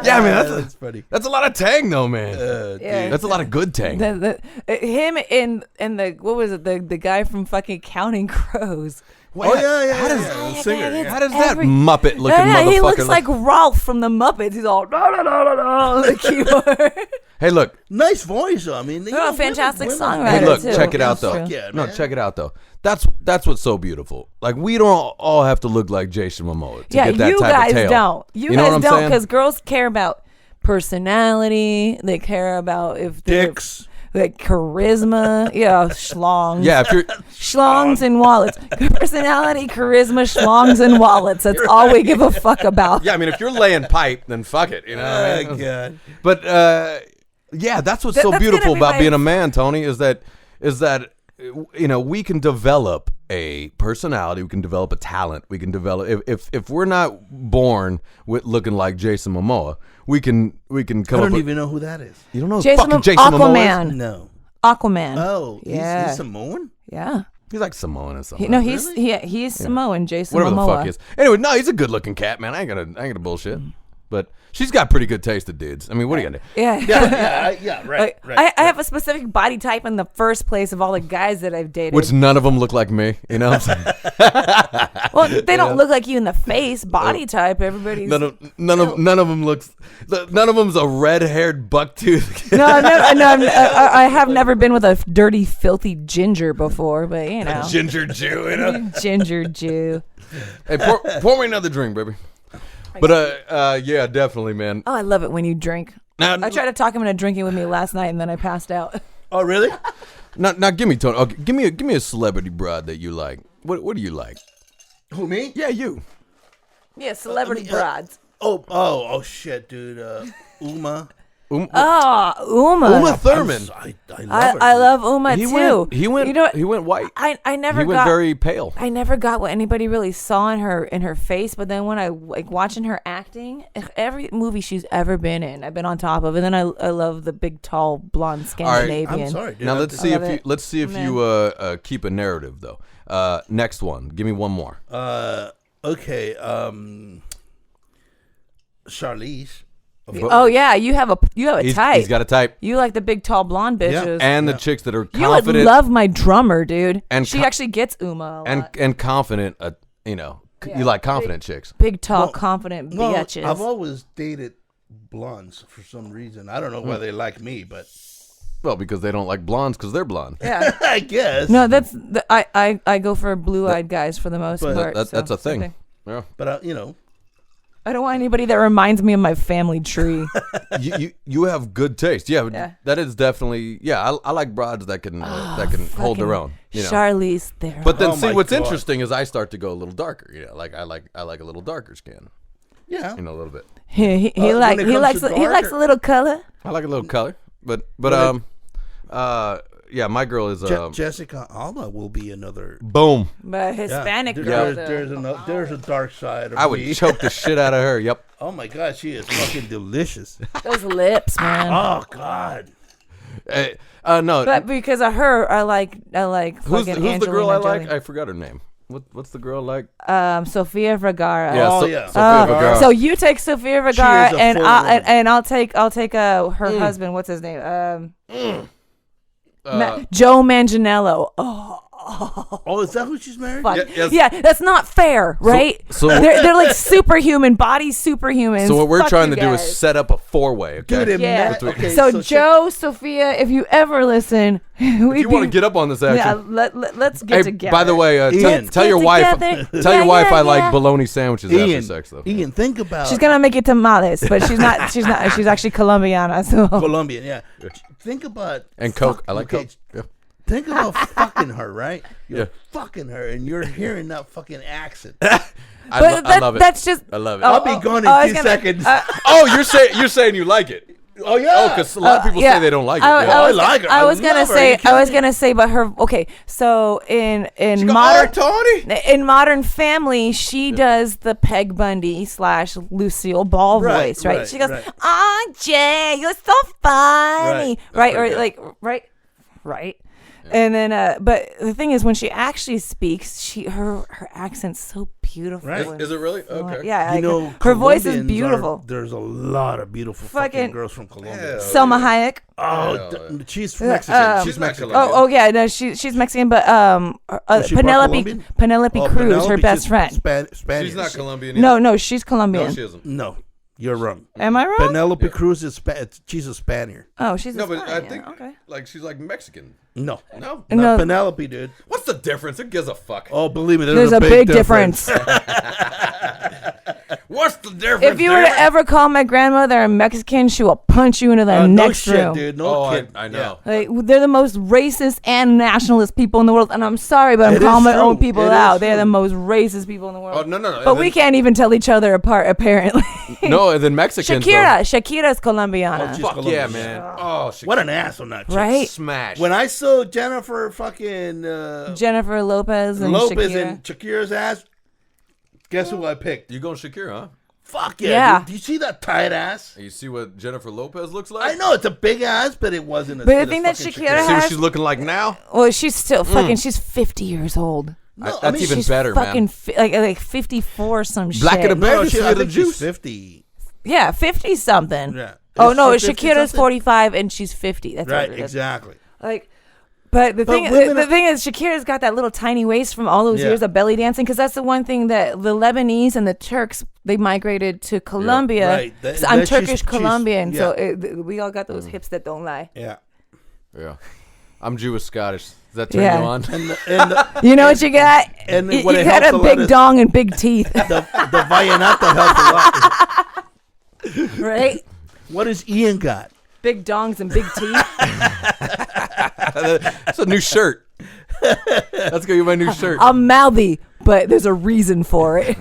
yeah, I mean That's funny. that's a lot of tang, though, man. Yeah. That's a lot of good tang. him and the what was it the guy from fucking Counting Crows. Oh yeah, How does the singer. Yeah. how does that Every- Muppet looking Yeah, motherfucker he looks look? like Ralph from the Muppets. He's all on the keyboard. Hey, look. Nice voice. Though. I mean, you know, fantastic women- songwriter, Hey, look. too. Check it out, though. Fuck yeah, No, man. check it out, though. That's what's so beautiful. Like, we don't all have to look like Jason Momoa to Yeah, get that you type guys of tail. don't. You know guys what I'm don't, saying? because girls care about personality. They care about if they're Dicks. like charisma. Yeah, schlongs. Yeah, if you're Schlongs and wallets. Personality, charisma, schlongs and wallets. That's all we give a fuck about. yeah, I mean, if you're laying pipe, then fuck it. You know what I Oh mean? god. But yeah, that's what's so That's beautiful gonna be about my- being a man, Tony, is that we can develop a personality, we can develop a talent, we can develop if we're not born with looking like Jason Momoa, we can come up. I don't even know who that is. You don't know Jason fucking Jason Momoa Aquaman. is? No. Aquaman. Oh, yeah. he's Samoan? Yeah. He's like Samoan or something. No, he's Samoan. Jason whatever Momoa. the fuck he is. Anyway, no, he's a good looking cat, man. I ain't gonna bullshit. But she's got pretty good taste of dudes. I mean, what are you gonna do? Yeah. Right. I have a specific body type in the first place of all the guys that I've dated. Which none of them look like me. You know what I'm saying? Well, they don't look like you in the face. Body type. Everybody's None of them looks. None of them's a red-haired bucktooth. No, I have never been with a dirty, filthy ginger before, but you know, Ginger Jew, you know. ginger Jew. Hey, pour me another drink, baby. But yeah, definitely, man. Oh, I love it when you drink. Now, I tried to talk him into drinking with me last night, and then I passed out. Oh, really? now give me Tony. Okay, give me a celebrity broad that you like. What do you like? Who, me? Yeah, you. Yeah, celebrity broads. Oh, shit, dude. Uma. Uma Thurman. I love her. I love Uma He too. went. You know what? He went white. I never He went got very pale. I never got what anybody really saw in her face, but then when I like watching her acting, every movie she's ever been in, I've been on top of. And then I love the big, tall, blonde Scandinavian. I'm sorry, dude. Now let's see if Man. you keep a narrative though. Next one. Give me one more. Okay. Charlize. Oh yeah, you have a type. He's got a type. You like the big, tall, blonde bitches. And the chicks that are You would confident. love my drummer, dude. And she actually gets Uma a lot. and confident. You like confident chicks. Big, tall, confident bitches. I've always dated blondes for some reason. I don't know why they like me, but Well, because they don't like blondes because they're blonde. Yeah. I guess. No, I go for blue-eyed guys for the most part. That's so a thing. okay. Yeah. But I don't want anybody that reminds me of my family tree. you have good taste. Yeah, Yeah. that is definitely. Yeah, I like broads that can hold their own. You know. Charlize Theron. But then Oh see my what's God. interesting is I start to go a little darker. You know, like I like a little darker skin. yeah. You know, a little bit. he when likes it comes to he likes a little color. I like a little color, but yeah, my girl is Jessica Alba will be another. boom. But Hispanic Yeah. girl. There's a dark side of I would me. choke the shit out of her. Yep. Oh my God, she is fucking delicious. Those lips, man. Oh God. No. But because of her, I like who's fucking the girl I Angelina like? Jolie. I forgot her name. What's the girl like? Sofia Vergara. Yeah, Oh, so, yeah. Sofia Vergara. So you take Sofia Vergara She is a and full I'll woman. and I'll take her husband. What's his name? Joe Manganiello. Oh, is that who she's married? Fuck. yes. Yeah, that's not fair, right? so- they're like superhuman, bodies superhuman. So what we're Fuck trying you to do is guys. set up a 4-way. Okay. Dude, Yeah. okay, So Joe, Sophia, if you ever listen, if you want to get up on this action. yeah, let's get Hey, together. by the way, Ian. tell your wife. together. Tell your Yeah, wife yeah, I like yeah. bologna sandwiches after Ian, sex, though. Ian, think about. she's gonna make it tamales, but she's not. She's actually Colombiana. So Colombian, yeah. Think about. And Coke. I like Coke. Yeah. Think about fucking her, right? You're Yeah. fucking her, and you're hearing that fucking accent. I love it. That's just. I love it. I'll be gone in 2 seconds. Oh, you're saying you like it. oh yeah. because a lot of people say they don't like it. I, Yeah. I I was, like her. I I was gonna love her. say. Are you I was kidding me? gonna say, but her. Okay, so in Go, modern. Tony. In Modern Family, she does the Peg Bundy / Lucille Ball Right, voice, right? right, She goes, right. "Oh, Jay, you're so funny," right? Or Yeah. like, right. And then, but the thing is, when she actually speaks, her accent's so beautiful. Right. and Is it really? so- Okay. Yeah, You know, her voice is Colombians beautiful. there's a lot of beautiful fucking Fucking- girls from Colombia. Yeah. Selma Hayek. Oh, she's Mexican. She's Mexican. Oh, yeah, no, she's Mexican, but Was she part Colombian? Penelope Oh, Cruz, her Penelope, best she's friend. Spanish. She's not Colombian. either. No, she's Colombian. No, she isn't. No, you're wrong. Am I wrong? Penelope Cruz is she's a Spaniard. Oh, she's No, a but I Spaniard. think Okay. like she's like Mexican. No, No. not No. Penelope, dude. What's the difference? Who gives a fuck? Oh, believe me, There's a big difference. What What's the difference? If you were to ever call my grandmother a Mexican, she will punch you into the next no shit, room. dude. No kid. I know. Yeah. Like, they're the most racist and nationalist people in the world, and I'm sorry, but I'm It calling is my true. own people It out. is They're true. the most racist people in the world. Oh, no. But we can't even tell each other apart, apparently. No, and then Mexicans. Shakira's Colombiana. Oh, she's Fuck yeah, Colombian. man. Oh, shit. What an ass on that chick. Right? Smash. When I saw Jennifer fucking Jennifer Lopez and Lopez Shakira. and Shakira's ass, guess who I picked? You going Shakira, huh? Fuck yeah. Yeah. Dude. Do you see that tight ass? And you see what Jennifer Lopez looks like? I know it's a big ass, but it wasn't. But the thing that Shakira See has- what she's looking like now? Well, she's still fucking. She's 50 years old. No, That's even She's better, fucking man. like 54 some Black shit. of the bear. No, You see I the think she's juice? 50. Yeah, 50 something. Yeah. Oh Is no, she 50 Shakira's something? 45 and she's 50. That's Right, what it is. exactly. Like, but the thing is, Shakira's got that little tiny waist from all those Yeah. years of belly dancing, because that's the one thing that the Lebanese and the Turks, they migrated to Colombia. right. So I'm That Turkish she's- Colombian, yeah. so we all got those hips that don't lie. Yeah. Yeah. I'm Jewish Scottish. Does that turn Yeah. you on? And You know what you got? and you what it got helps a a lot big is- dong and big teeth, the Vallenata helps a lot. right? What has Ian got? Big dongs and big teeth. That's a new shirt. That's gonna be my new shirt. I'm mouthy, but there's a reason for it.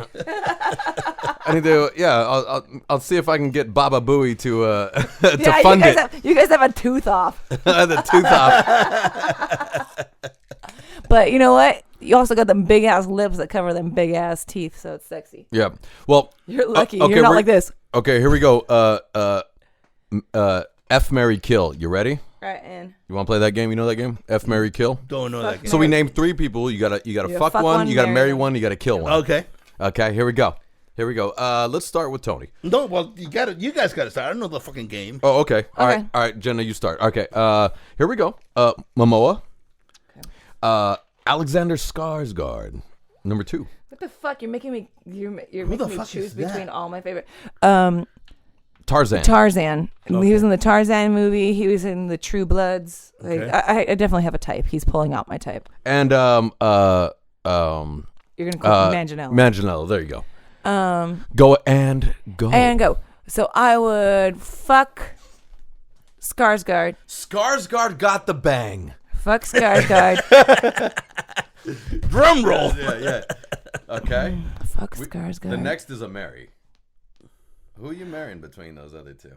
I need to. Yeah, I'll see if I can get Baba Booey to Yeah, fund it. you guys have a tooth off. The tooth off. But you know what? You also got them big ass lips that cover them big ass teeth, so it's sexy. Yeah. Well, You're lucky. okay, You're not we're- like this. Okay, here we go. F, Marry, Kill. You ready? All right, and You want to play that game? You know that game? F, Marry, Kill. Don't know that game. So we named 3 people. You gotta fuck one. You gotta marry one. You gotta kill one. Okay. Okay. Here we go. Let's start with Tony. No, well, you guys got to start. I don't know the fucking game. Oh, okay. All Okay. right, Jenna, you start. Okay. Here we go. Momoa. Alexander Skarsgård. Number 2. what the fuck? You're making me. You're the making me fuck choose is that? between all my favorite. Tarzan. Tarzan. He was in the Tarzan movie. He was in the True Bloods. Like, Okay. I definitely have a type. He's pulling out my type. And You're gonna call him Manganiello. Manganiello. There you go. Go and go. And go. So I would fuck Skarsgård. Skarsgård got the bang. Fuck Skarsgård. Drum roll. Yeah. Okay. Fuck Skarsgård. The next is a marry. Who are you marrying between those other 2?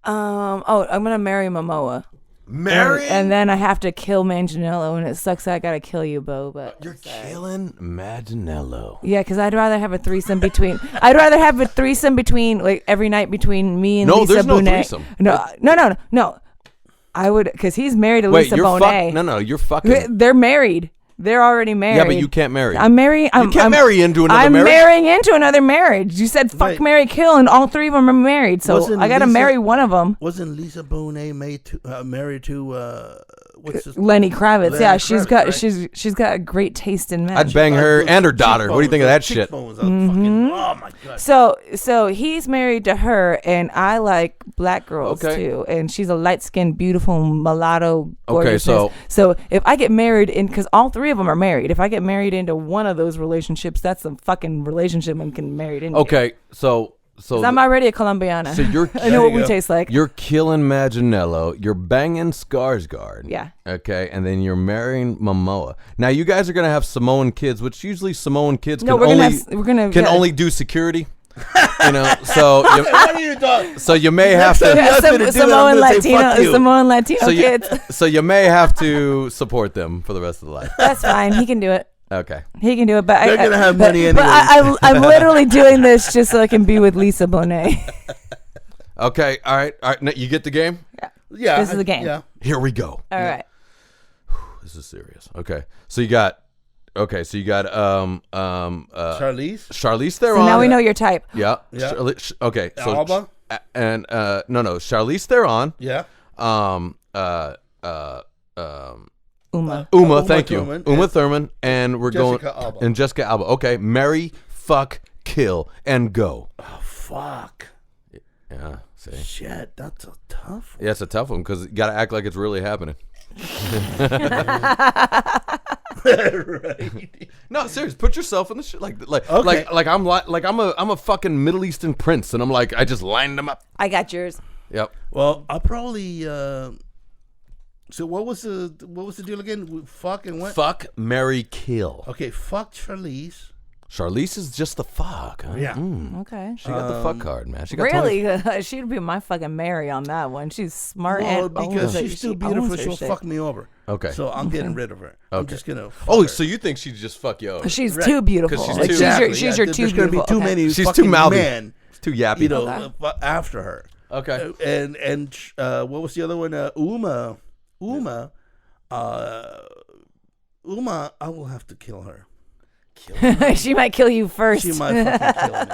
I'm gonna marry Momoa. Marry? And then I have to kill Manganiello, and it sucks that I gotta kill you, Bo. But You're killing Manganiello. yeah, because I'd rather have a threesome between. Like every night between me and No, Lisa there's no Bonet. threesome. No. I would, because he's married to Wait, Lisa you're Bonet. No, you're fucking. They're married. They're already married. Yeah, but you can't marry. I'm marrying. You can't marry into another I'm marriage. marrying into another marriage. You said fuck, Wait. marry, kill, and all 3 of them are married. So Wasn't I gotta Lisa- marry one of them. Wasn't Lisa Bonet married to what's his Lenny Kravitz. Lenny Yeah, she's Kravitz, got right? she's got a great taste in men. I'd bang her and her daughter. What do you think of that shit? Oh my god. So he's married to her, and I like black girls Okay. too. And she's a light skinned, beautiful mulatto. Okay, Gorgeousness. So if I get married because all 3 of them are married, if I get married into one of those relationships, that's a fucking relationship I'm getting married into. Okay, so 'Cause I'm already a Colombiana. So you're I know what you we go. taste like. you're killing Manganiello. You're banging Skarsgård. Yeah. Okay, and then you're marrying Momoa. Now you guys are gonna have Samoan kids, which usually Samoan kids No, can we're only gonna can yeah. only do security. You know, so What are you talking? so you may have time to. you ask me to do that, I'm Samoan gonna say, fuck you. Latino So you, kids. so you may have to support them for the rest of the life. That's fine. He can do it. Okay. He can do it. But They're gonna have but, money But anyways. I'm literally doing this just so I can be with Lisa Bonet. Okay. All right. Now, you get the game. Yeah, This is a game. Yeah. Here we go. All right. This is serious. Okay. So you got. Charlize Charlize. Theron. So now we know your type. Yeah. Yeah. Okay. So Alba? and no, Charlize Theron. Yeah. Uma. Uma, thank you. Thurman. Uma Thurman, and we're Jessica going Alba. and Jessica Alba. Okay, marry, fuck, kill, and go. Oh fuck. Yeah, see, Shit, that's a tough one. yeah, it's a tough one because you got to act like it's really happening. Right. No, serious. Put yourself in the shit. Like Okay. I'm a fucking Middle Eastern prince, and I'm like, I just lined them up. I got yours. Yep. Well, I'll probably. So what was the deal again? Fuck and what? Fuck, marry, kill. Okay, fuck Charlize. Charlize is just the fuck. Huh? Yeah. Okay. She got the fuck card, man. She got Really? She'd be my fucking Mary on that one. She's smart Well, and because owns it. she's too She beautiful, owns her she'll shit. fuck me over. Okay. So I'm getting rid of her. I'm just gonna. Fuck Oh, her. so you think she'd just fuck you over? She's Right. too beautiful. 'Cause she's Like, too- she's your There's too gonna be beautiful. too Okay. many. She's fucking too mouthy. men, It's too yappy. you know, after her. Okay. And what was the other one? Uma. Uma, I will have to kill her. She might kill you first. She might fucking kill me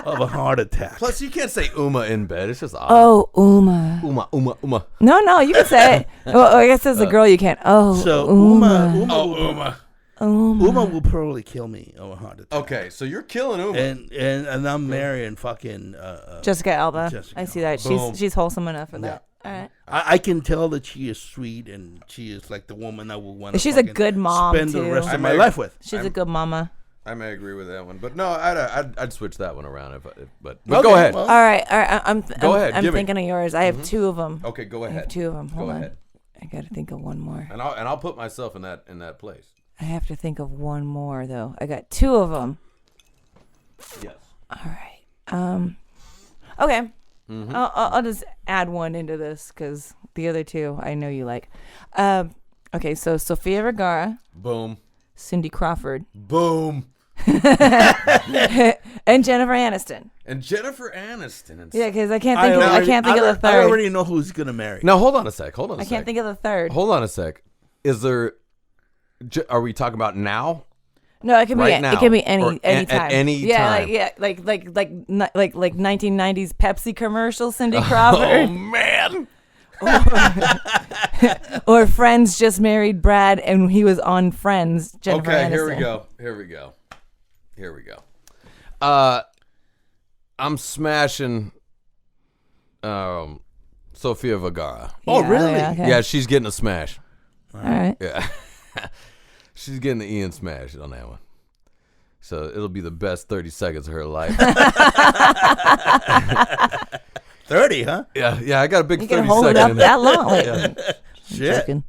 of a heart attack. Plus, you can't say Uma in bed. It's just odd. Oh, Uma. Uma. No, you can say it. Well, I guess as a girl you can't. Oh, So Uma. Uma will probably kill me of a heart attack. Okay, so you're killing Uma. And I'm marrying fucking Jessica Alba. Jessica I see that. Boom. She's wholesome enough for that. All right. I can tell that she is sweet and she is like the woman I would want to. She's a good mom, spend too. the rest I of my may- life with. She's a good mama. I may agree with that one, but no, I'd switch that one around but Okay, go ahead. well- All right. I'm ahead, I'm give me. thinking of yours. I have two of them. Okay, go I ahead. have two of them. Hold Go on. ahead. I got to think of one more. And I'll put myself in that place. I have to think of one more though. I got two of them. Yes. All right. Okay. I'll just add one into this because the other two I know you like. Okay, so Sofia Vergara, Boom. Cindy Crawford, Boom. and Jennifer Aniston. And Jennifer Aniston. Yeah, because I can't think of the I third. already know who's gonna marry. Now hold on a sec. I can't think of the third. Hold on a sec. Is there? Are we talking about now? No, it can Right be now, it can be or any at time. any time. like 1990s Pepsi commercial Cindy Oh Crawford man. or Friends just married Brad and he was on Friends. Jennifer Okay, Aniston. Here we go. I'm smashing Sofia Vergara. Oh, really? Yeah, okay. Yeah, she's getting a smash. All right. Yeah. She's getting the Ian smash on that one. So it'll be the best 30 seconds of her life. 30, huh? Yeah, I got a big You 30 can hold it second up in that there. long. Wait, Shit. joking.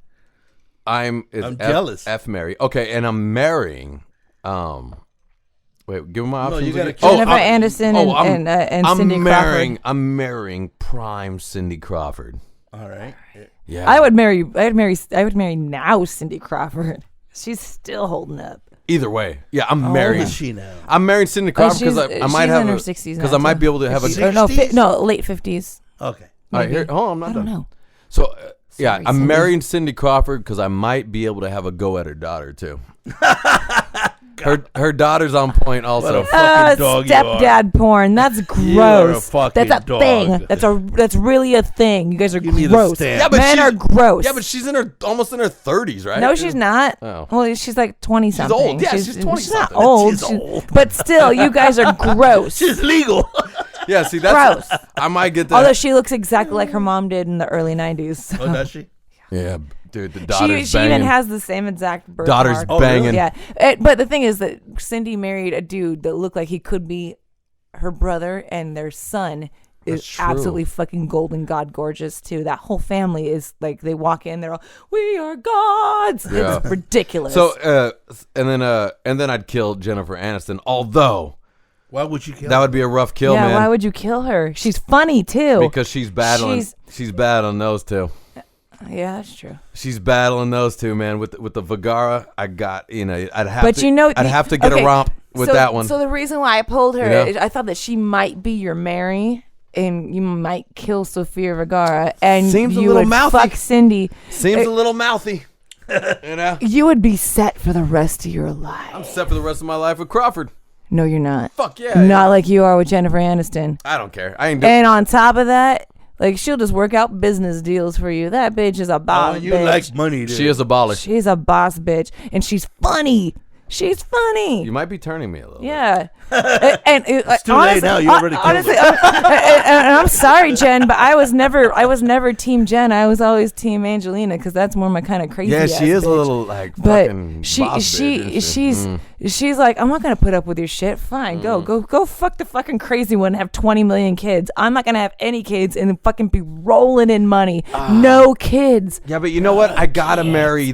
I'm jealous. F Mary. Okay, and I'm marrying wait, give me my options. you gotta again. kill- Jennifer Aniston and Cindy Crawford. I'm marrying prime Cindy Crawford. All right. Yeah. I would marry now Cindy Crawford. She's still holding up. Either way. Yeah, I'm How old marrying. is she now? I'm marrying Cindy Crawford because I might she's have in her 60s because now, I might too. be able to have a. 60s? No, late 50s. Okay. All right, here, hold on, I'm not I don't done. know. So yeah, Sorry, I'm Cindy. marrying Cindy Crawford because I might be able to have a go at her daughter too. her daughter's on point also. What a fucking dog you are. Stepdad porn. That's gross. You're a fucking That's a dog. thing. That's really a thing. You guys are Give me the gross. stamp. Yeah, but Men she's- are gross. Yeah, but she's almost in her 30s, right? no, she's not. Oh. Well, she's like 20 something. old. Yeah, she's 20 She's not something. old. She's old. But still, you guys are gross. She's legal. Yeah, see that's Gross. I might get that. Although she looks exactly like her mom did in the early 90s. Oh, does she? Yeah, dude, the daughter's She banging. even has the same exact birthmark. Daughter's Oh, banging. really? Yeah, but the thing is that Cindy married a dude that looked like he could be her brother, and their son is That's true. absolutely fucking golden god gorgeous too. That whole family is like, they walk in, they're all, we are gods. Yeah. It's ridiculous. So and then I'd kill Jennifer Aniston. Although Why would you kill that her? would be a rough kill, yeah, man. why would you kill her? She's funny too. Because she's battling. She's battling those two. Yeah, that's true. She's battling those two, man. With the Vergara, I got I'd have But to. you know, I'd have to get okay, a romp with so- that one. So the reason why I pulled her, You know? is I thought that she might be your Mary, and you might kill Sofia Vergara, and Seems a you little would mouthy. fuck Cindy. Seems a little mouthy. You know, You would be set for the rest of your life. I'm set for the rest of my life with Crawford. No, you're not. Fuck yeah. Not like you are with Jennifer Aniston. I don't care. I ain't doing. And on top of that, like, she'll just work out business deals for you. That bitch is a boss Oh, you bitch. like money, dude. She is a baller. She's a boss bitch, and she's funny. She's funny. You might be turning me a little. Yeah. It's too late now. You already killed honestly, it. and I'm sorry, Jen, but I was never Team Jen. I was always Team Angelina because that's more my kind of crazy. Yeah, she is bitch. a little like But fucking boss she's like, I'm not gonna put up with your shit. Fine, go fuck the fucking crazy one and have 20 million kids. I'm not gonna have any kids and fucking be rolling in money. No kids. Yeah, but you know what? I gotta marry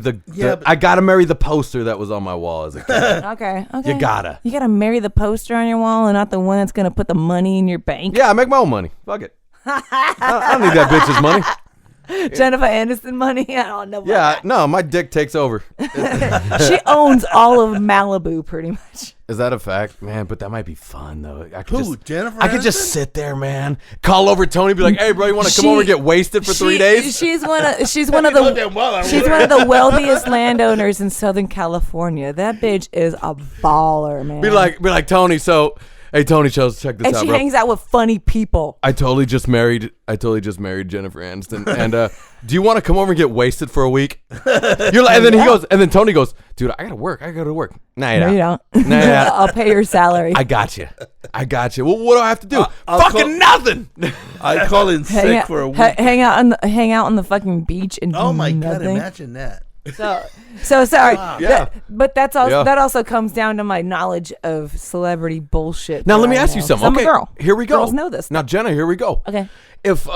I gotta marry the poster that was on my wall as a kid. Okay. You gotta marry the poster on your wall and not the one that's gonna put the money in your bank. Yeah, I make my own money. Fuck it. I don't need that bitch's money. Jennifer Aniston money. I don't know. Yeah, no, my dick takes over. She owns all of Malibu, pretty much. Is that a fact, man? But that might be fun though. Jennifer? I could just sit there, man. Call over Tony, be like, "Hey, bro, you want to come over and get wasted for 3 days?" She's one of the wealthiest landowners in Southern California. That bitch is a baller, man. Be like, Tony. So, hey, Tony, check this out, and she bro. hangs out with funny people. I totally just married Jennifer Aniston, and do you want to come over and get wasted for a week? You're like, and then Tony goes, dude, I gotta work. Nah, you don't. Nah, I'll pay your salary. I got you. Well, what do I have to do? Fucking nothing. I call in sick for a week. Hang out on the fucking beach and Oh do my nothing. God! Imagine that. So sorry. Wow. Yeah. That also comes down to my knowledge of celebrity bullshit. Now let me ask you something. I'm Okay, a girl. here we go. Girls know this. Now, Jenna, here we go. Okay. If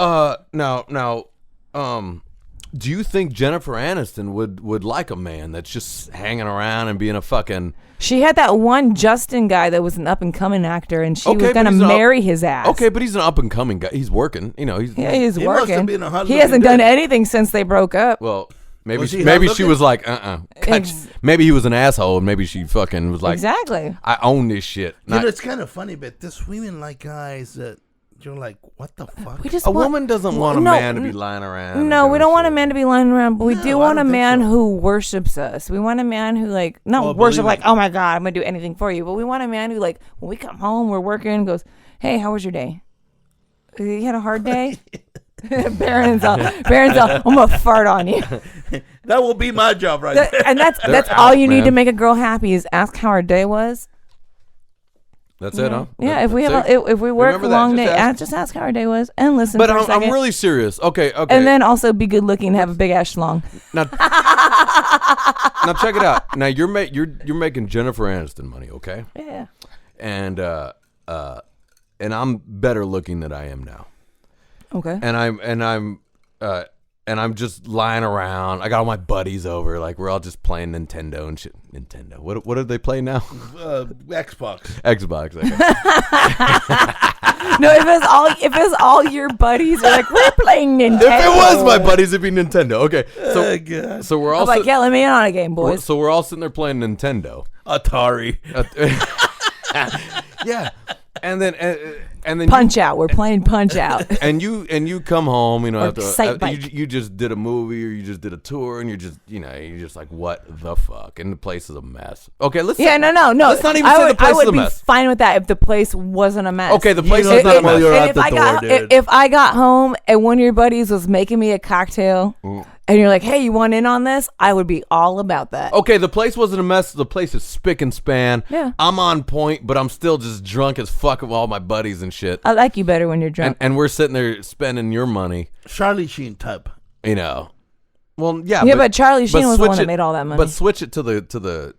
do you think Jennifer Aniston would like a man that's just hanging around and being a fucking? She had that one Justin guy that was an up and coming actor, and she was gonna he's marry his ass. Okay, but he's an up and coming guy. He's working. You know, he's He must have working. been a hot He hasn't looking done dude. anything since they broke up. Well, maybe Was he maybe hot she looking? was like, Maybe he was an asshole, and maybe she fucking was like, Exactly. I own this shit. You know, it's kind of funny, but this women like guys that you're like, what the fuck? We just A want- woman doesn't want a No, man to be lying around. and No, we doing don't want a shit. man to be lying around, but we No, do I want a don't think man so. who worships us. We want a man who not Oh, worship believe like, me. oh my God, I'm gonna do anything for you. But we want a man who when we come home, we're working, goes, hey, how was your day? You had a hard day? Baron's all, I'm gonna fart on you. That will be my job right there. And that's They're all out, you need to man. make a girl happy is ask how her day was. That's it, huh? Yeah, if we That's it? if we work a Remember that. long Just day, ask. just ask how her day was and listen But for a I'm second. really serious. Okay. And then also be good looking and have a big ass schlong. Now check it out. Now you're making Jennifer Aniston money, okay? Yeah. And I'm better looking than I am now. Okay. And I'm just lying around. I got all my buddies over, like we're all just playing Nintendo and shit. Nintendo. What are they playing now? Xbox. Xbox. Okay. No, if it was all your buddies, are like, we're playing Nintendo. If it was my buddies, it'd be Nintendo. Okay. Oh, God. So we're all I'm like, yeah, let me in on a game, boys. so we're all sitting there playing Nintendo. Atari. Yeah. And then Punch Out. We're playing Punch Out. and you come home, you know, Or after Sight Bike. you just did a movie or you just did a tour, and you're just like, what the fuck? And the place is a mess. Okay, let's Yeah, no. Let's not even say the place I is would a be mess. fine with that if the place wasn't a mess. Okay, the place You is know not a that mess. you're And out the door, dude. if I got home and one of your buddies was making me a cocktail, and you're like, hey, you want in on this? I would be all about that. Okay, the place wasn't a mess. The place is spick and span. Yeah. I'm on point, but I'm still just drunk as fuck with all my buddies and shit. I like you better when you're drunk. And we're sitting there spending your money, Charlie Sheen type. you know. Well, yeah. Yeah, but Charlie Sheen was the switch one that it- made all that money. But switch it to the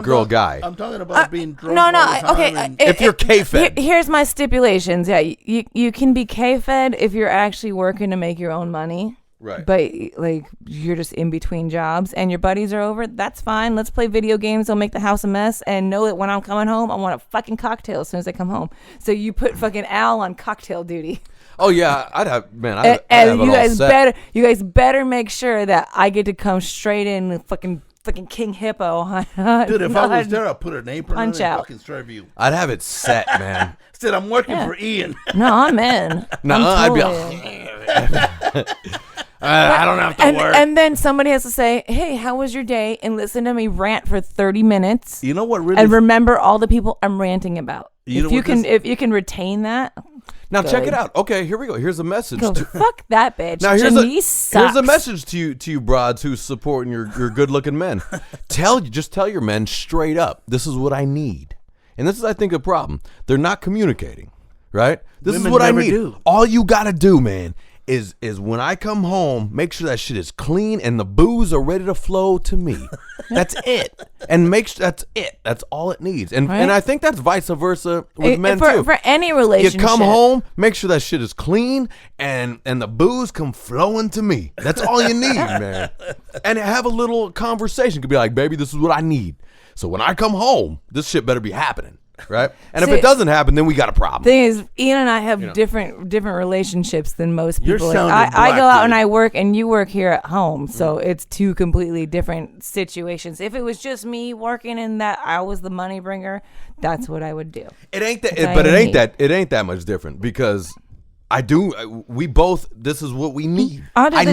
girl guy. I'm talking about being drunk. No, all the time okay. and- If you're K-fed. Here's my stipulations. Yeah, you can be K-fed if you're actually working to make your own money. Right. But like you're just in between jobs and your buddies are over, that's fine. Let's play video games. They'll make the house a mess and know that when I'm coming home, I want a fucking cocktail as soon as I come home. So you put fucking Al on cocktail duty. Oh yeah, I'd have I'd And have it you all guys set. better make sure that I get to come straight in with fucking King Hippo. Dude, if I was there, I'd put an apron on Punch and out. fucking serve you. I'd have it set, man. Said I'm working for Ian. No, I'm in. No, I'm I'd be totally in. I don't have to work. And then somebody has to say, hey, how was your day? And listen to me rant for 30 minutes. You know what really... And remember all the people I'm ranting about. You know if you can retain that... Now Good. check it out. Okay, here we go. Here's a message. Fuck that bitch. Now Janice sucks. here's a message to you broads who's supporting your good looking men. Just tell your men straight up. This is what I need, and this is I think a problem. They're not communicating, right? This Women is what I never need. do. All you gotta do, man, is when I come home, make sure that shit is clean and the booze are ready to flow to me. That's it. And that's it. That's all it needs. And Right. and I think that's vice versa with men too. For any relationship. You come home, make sure that shit is clean, and the booze come flowing to me. That's all you need, man. And have a little conversation. Could be like, baby, this is what I need. So when I come home, this shit better be happening, right? And See, if it doesn't happen, then we got a problem. Thing is, Ian and I have different relationships than most You're people. Like, sounding I go black, out and dude. I work, and you work here at home, so it's two completely different situations. If it was just me working and that I was the money bringer, that's what I would do. It ain't that, That's all but you it ain't need. that. It ain't that much different because we both. This is what we need. I'll do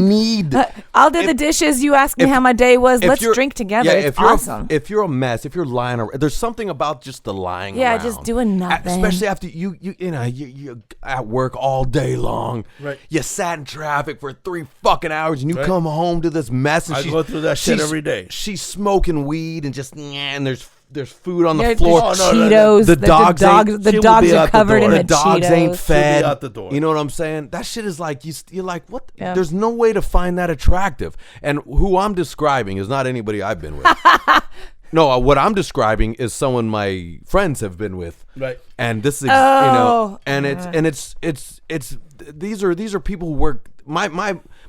the dishes. You ask me how my day was. Let's drink together. Yeah, it's awesome. If you're a mess, if you're lying around, there's something about just the lying around. Yeah, just doing nothing. Especially after you at work all day long. Right. You sat in traffic for 3 fucking hours and you come home to this mess. And I go through that shit every day. She's smoking weed and and there's food on the There's floor. Cheetos. The dogs are covered in the the dogs Cheetos. ain't fed. out the door. You know what I'm saying? That shit is like you're like, what? Yeah. There's no way to find that attractive. And who I'm describing is not anybody I've been with. No, what I'm describing is someone my friends have been with. Right. And this is these are people who work.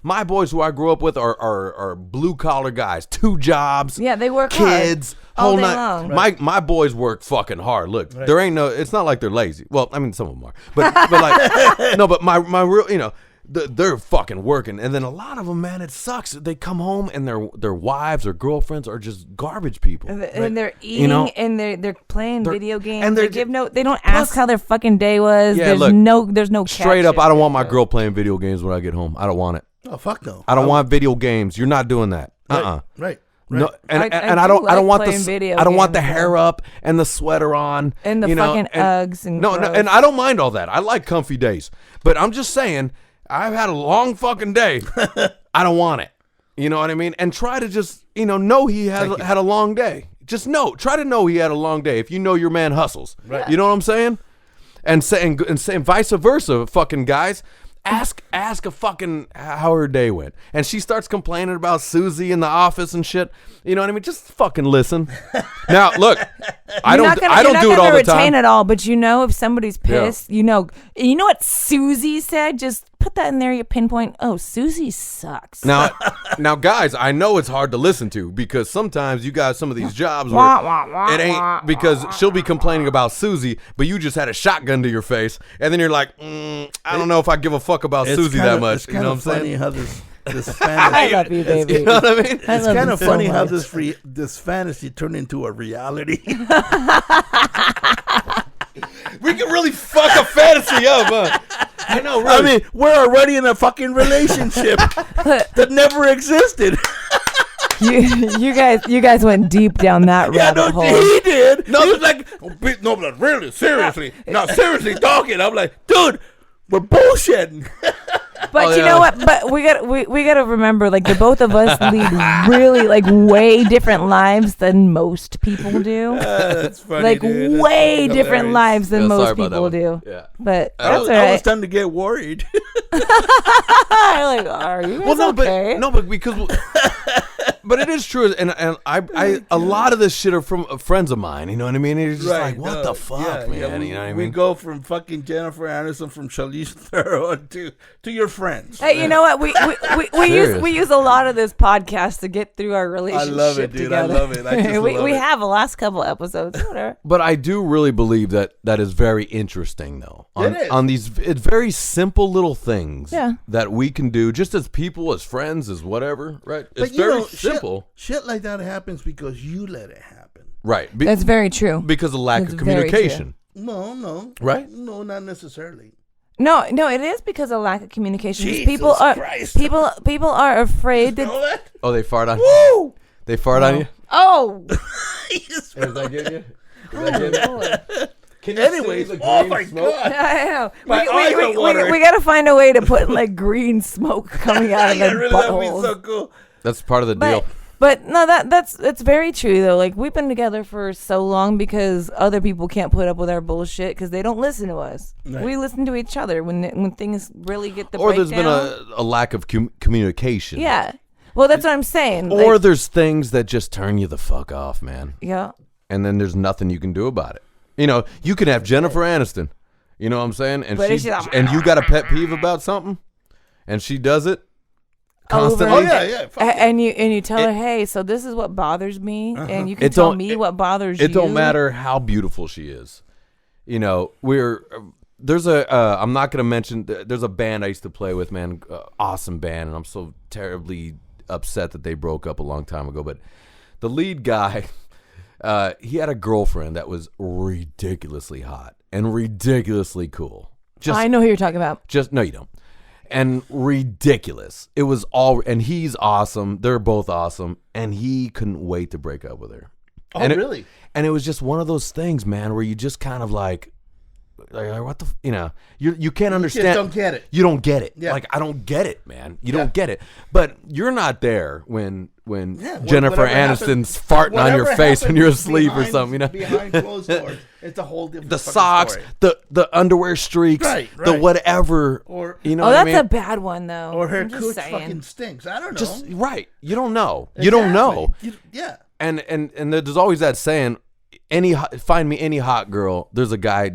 My boys who I grew up with are blue collar guys, 2 jobs. Yeah, they work kids, hard all whole day night. long. My boys work fucking hard. Look, there ain't no. It's not like they're lazy. Well, I mean some of them are, but like no. But my real they're fucking working, and then a lot of them, man, it sucks. They come home and their wives or girlfriends are just garbage people. And they're eating and they're playing video games. and They don't ask how their fucking day was. Yeah, There's no straight up. catch I don't want it. my girl playing video games when I get home. I don't want it. Oh, fuck no. I don't want video games. You're not doing that. Right. No, and I I don't do like want playing video I don't want the games, hair up and the sweater on And the fucking Uggs and no, gross. and I don't mind all that. I like comfy days, but I'm just saying I've had a long fucking day. I don't want it. You know what I mean? And try to just know he had a long day. Just try to know he had a long day. If you know your man hustles, Right. You know what I'm saying? And saying vice versa, fucking guys. Ask a fucking how her day went, and she starts complaining about Susie in the office and shit. You know what I mean? Just fucking listen. Now, look, I don't do it all the You're not gonna retain time. it all, but if somebody's pissed, you know what Susie said. Just put that in there. You pinpoint. Oh, Susie sucks. Now, guys, I know it's hard to listen to because sometimes you got some of these jobs where it ain't because she'll be complaining about Susie, but you just had a shotgun to your face, and then you're like, I don't know if I give a fuck about Susie that much. It's You kind know of what I'm funny saying? how this I fantasy. love you, baby. You know what I mean? I It's love kind you of so funny how much. this fantasy turned into a reality. We can really fuck a fantasy up, huh? I know, really. I mean, we're already in a fucking relationship that never existed. you guys went deep down that rabbit hole. He did. No, he was like, no, but really, seriously, not seriously talking. I'm like, dude, we're bullshitting. But you know what? But we gotta remember, like the both of us lead really like way different lives than most people do. That's funny, Like dude. That's way fucking different hilarious. lives than Yeah, sorry most about that people one. do. Yeah. But I that's was, all I was right. starting to get worried. Like, are you guys Well, no, okay? but because, but it is true, and I a lot of this shit are from friends of mine. You know what I mean? It's just like, what the fuck, man? You know what I We mean? go from fucking Jennifer Aniston from Charlize Theron to your friends. Hey, you know what? We Serious. use a lot of this podcast to get through our relationship. I love it, dude. Together. I love it. I just we love it. have the last couple episodes. Whatever. But I do really believe that is very interesting, though. It is. On these it's very simple little things Yeah. that we can do, just as people, as friends, as whatever. Right? It's But you very know, simple. Shit like that happens because you let it happen. Right? That's very true. Because of lack That's of very true. communication. No. Right? No, not necessarily. No, it is because of lack of communication. Jesus People are Christ. people are afraid You know that. that? Oh, they fart on you? Woo! They fart on you? Oh, Is that getting you? Is that getting you? Lord. Can you Anyways, see the oh green my smoke? God. I know. My eyes are watering. We gotta find a way to put like green smoke coming out of Yeah, their really, that would be buttholes. so cool. That's part of the deal. But no, that's very true though. Like we've been together for so long because other people can't put up with our bullshit because they don't listen to us. Right. We listen to each other when things really get the Or there's breakdown. been a lack of communication. Yeah. Well, that's what I'm saying. Or Like, there's things that just turn you the fuck off, man. yeah. And then there's nothing you can do about it. You know, you can have Jennifer Aniston. You know what I'm saying? And But she she's like, and you got a pet peeve about something, and she does it Over constantly. Oh, yeah. Fuck it. And you tell her, hey, so this is what bothers me, and you can It tell don't- me what bothers you. It don't matter how beautiful she is. You know, there's a I'm not gonna mention. There's a band I used to play with, man. Awesome band, and I'm so terribly upset that they broke up a long time ago. But the lead guy, he had a girlfriend that was ridiculously hot and ridiculously cool. I know who you're talking about. Just no, you don't. And ridiculous. It was all, and he's awesome. They're both awesome, and he couldn't wait to break up with her. Oh, And really? And it was just one of those things, man, where you just kind of like what the, you can't understand. just don't get it. You don't get it. Yeah. Like I don't get it, man. You Yeah. don't get it. But you're not there when Yeah, Jennifer whatever happens- Aniston's farting on your whatever face when happens you're asleep or behind- something. You know, behind closed doors, it's a whole different. the fucking socks, story. the underwear streaks, Right, the right. whatever. Or- you know, Oh, what that's I mean? a bad one though. or her I'm just cooch saying. fucking stinks. I don't know. Just right. You don't know. You don't know. Yeah. And there's always that saying, find me any hot girl. There's a guy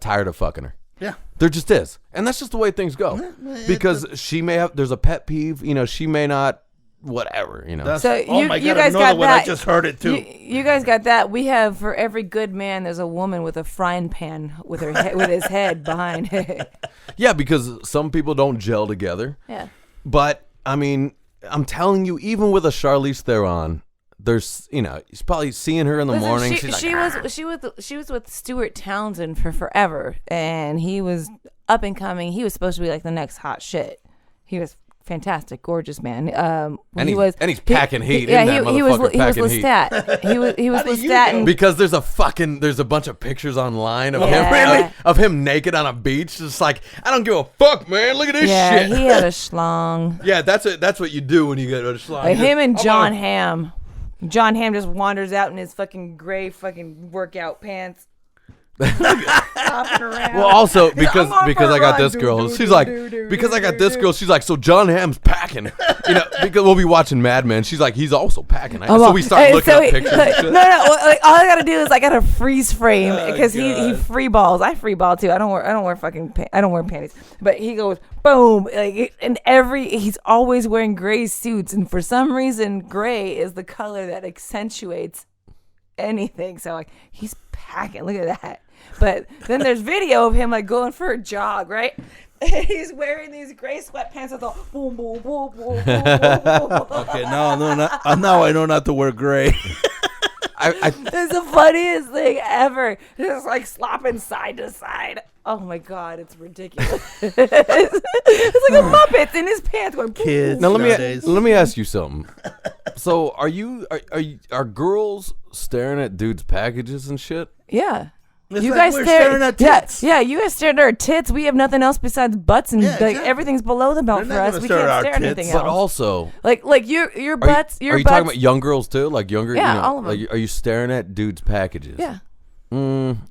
tired of fucking her. Yeah. There just is, and that's just the way things go. Because she may have, there's a pet peeve. You know, she may not, whatever. You know, That's, So oh you- my you God, guys another got one. that. I just heard it too. You guys got that. We have for every good man, there's a woman with a frying pan with her with his head behind. yeah, because some people don't gel together. Yeah. But I mean, I'm telling you, even with a Charlize Theron, there's, he's probably seeing her in the Listen, morning. She, She's like, she was with Stuart Townsend for forever, and he was up and coming. He was supposed to be like the next hot shit. He was fantastic, gorgeous man. and he's packing heat. Yeah, in that he was motherfucker packing with heat. Stat. He was with you Stat. know? And Because there's a bunch of pictures online of Yeah. him of him naked on a beach. Just like, I don't give a fuck, man. Look at this yeah, shit. he had a schlong. Yeah, that's what you do when you get a schlong. Like him and I'm John on- Hamm. John Hamm just wanders out in his fucking gray fucking workout pants. Hopping around. Well, also because I'm on for a I got ride. this Do, girl, do, she's do, like, do, do, because I got do, this do. girl, she's like, so John Hamm's packing, because we'll be watching Mad Men. She's like, he's also packing. Oh, So we start well, looking so up he- pictures. like, and shit. no, like, all I gotta do is I gotta freeze frame because he God. free balls. I free ball too. I don't wear fucking I don't wear panties. But he goes boom, like, and he's always wearing gray suits, and for some reason gray is the color that accentuates anything. So like he's packing. Look at that. But then there's video of him like going for a jog, right? And he's wearing these gray sweatpants with all boom, boom, boom, boom, boom, boom, boom. Okay, now I know not to wear gray. It's the funniest thing ever. Just like slopping side to side. Oh my God, it's ridiculous. It's like a Muppet in his pants going. Kids. Now nowadays. let me ask you something. So are girls staring at dudes' packages and shit? Yeah. It's You like guys we're stare staring at tits. Yeah, you guys stare at our tits. We have nothing else besides butts, and Yeah, like exactly. everything's below the belt They're for not us. gonna We stare can't at our stare at tits. anything But else. also, Like your butts. are you talking about young girls too? Like younger? Yeah, all of them. Like, are you staring at dudes' packages? Yeah.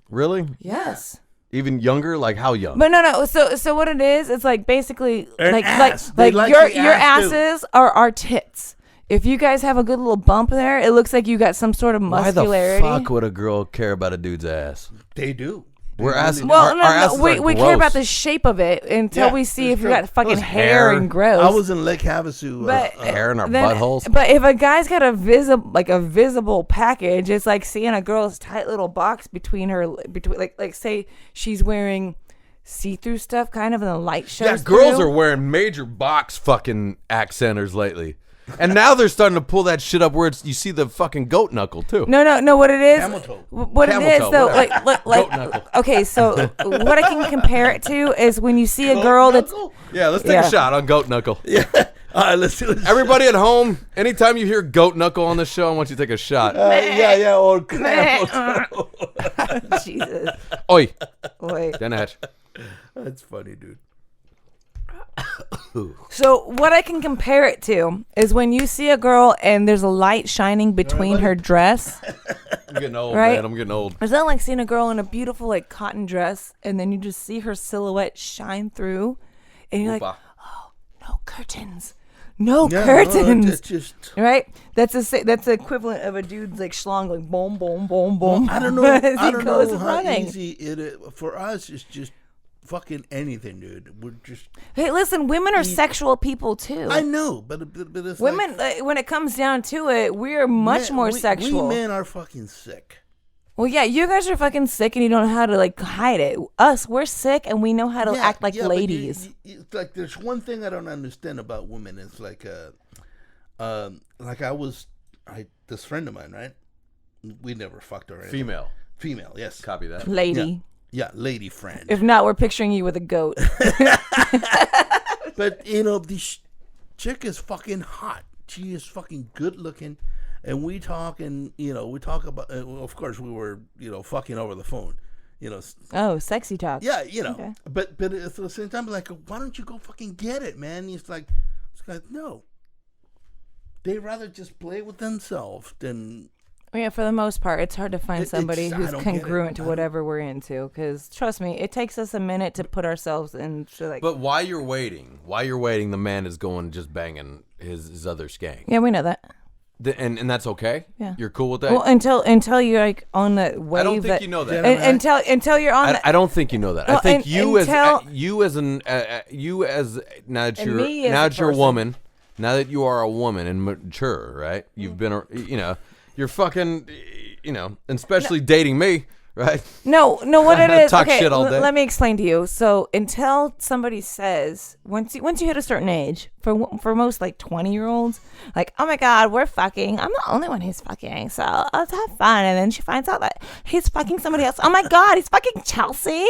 Really? Yes. Even younger? Like how young? But no. So what it is? It's like basically An like ass. They like like the your ass, too. asses are our tits. If you guys have a good little bump there, it looks like you got some sort of Why the muscularity. fuck would a girl care about a dude's ass? They do. We're asking. Well, our asses we are care about gross. the shape of it until Yeah, we see it's if you true. got fucking Those hair hair- and gross. I was in Lake Havasu. But hair in our then- buttholes. But if a guy's got a visible package, it's like seeing a girl's tight little box between like say she's wearing see-through stuff, kind of, and the light shows. Yeah, girls through. are wearing major box fucking accenters lately. And now they're starting to pull that shit up where you see the fucking goat knuckle too. No. What it is? Camel toe. What Camel it is toe, though? whatever. Like. Goat knuckle. Okay, so what I can compare it to is when you see a girl that's. Yeah, let's take a shot on goat knuckle. Yeah. All right, let's do this. Everybody at home, anytime you hear goat knuckle on the show, I want you to take a shot. Yeah, or camel toe. Jesus. Oi. Wait. Jenna. That's funny, dude. So what I can compare it to is when you see a girl and there's a light shining between her dress. I'm getting old, Right? man. I'm getting old. It's not like seeing a girl in a beautiful like cotton dress and then you just see her silhouette shine through, and you're like, oh, no curtains, no curtains. It's just. Right? That's the equivalent of a dude's like schlong going boom, boom, boom, boom. I don't know. as I he don't goes know how running. easy it is for us. It's just fucking anything, dude. We're just. Hey, listen, women are sexual people too. I know, but it's Women, when it comes down to it, we're much more sexual. We men are fucking sick. Well, yeah, you guys are fucking sick and you don't know how to like hide it. Us, we're sick and we know how to act like ladies. It's like there's one thing I don't understand about women. It's like this friend of mine, right? We never fucked her. Female, yes. Copy that. Lady. Yeah, lady friend. If not, we're picturing you with a goat. But this chick is fucking hot. She is fucking good looking, and we talk about. Of course, we were fucking over the phone. Oh, sexy talk. Yeah, Okay. but at the same time, like, why don't you go fucking get it, man? It's like no. They rather just play with themselves than. Yeah, for the most part, it's hard to find somebody I who's don't get it. congruent to whatever we're into. Because trust me, it takes us a minute to put ourselves into like. But while you're waiting, the man is going just banging his other skank. Yeah, we know that. And that's okay? Yeah. You're cool with that? Well, until you're like on the wave. I don't think you know that. Until you're on. I don't think you know that. Well, I think and- you until- now that And me you're as a a person. woman, now that you are a woman and mature, right? You've been you're fucking and especially dating me, right? No, what it is. Talk Okay, shit all day. let me explain to you. So until somebody says once you hit a certain age, for most like 20-year-olds, like, oh my god, we're fucking. I'm the only one who's fucking, so let's have fun. And then she finds out that he's fucking somebody else. Oh my god, he's fucking Chelsea.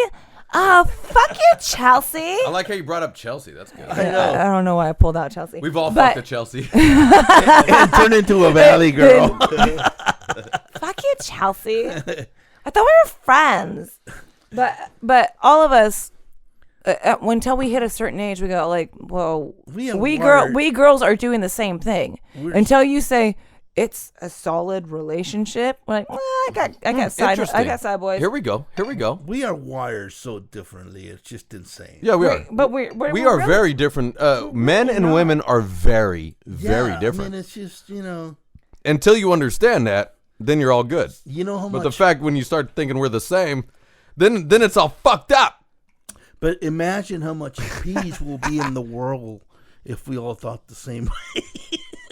Oh, fuck you, Chelsea. I like how you brought up Chelsea. That's good. I know. I don't know why I pulled out Chelsea. We've all But- fucked a Chelsea. And turn into a valley girl. Fuck you, Chelsea. I thought we were friends. But all of us, until we hit a certain age, we go like, well, we girls are doing the same thing. Until you say it's a solid relationship, like, well, I got side boys. Here we go. We are wired so differently. It's just insane. Yeah, we are. But we are really very different. Men and women are very, very different. I mean, it's just Until you understand that, then you're all good. you know how But much. the fact when you start thinking we're the same, then it's all fucked up. But imagine how much peace will be in the world if we all thought the same way.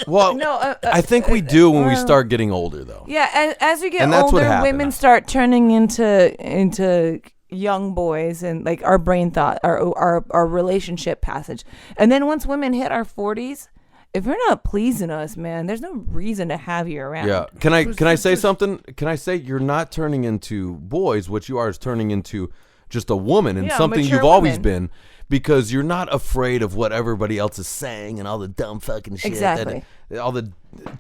Well, No, I think we do when we start getting older, though. Yeah, as we get And that's what older, happened. women start turning into young boys, and like our brain thought, our relationship passage. And then once women hit our 40s, if you're not pleasing us, man, there's no reason to have you around. Yeah. Can I say something? Can I say you're not turning into boys? What you are is turning into just a woman and something mature you've always women. been, because you're not afraid of what everybody else is saying and all the dumb fucking shit. Exactly. All the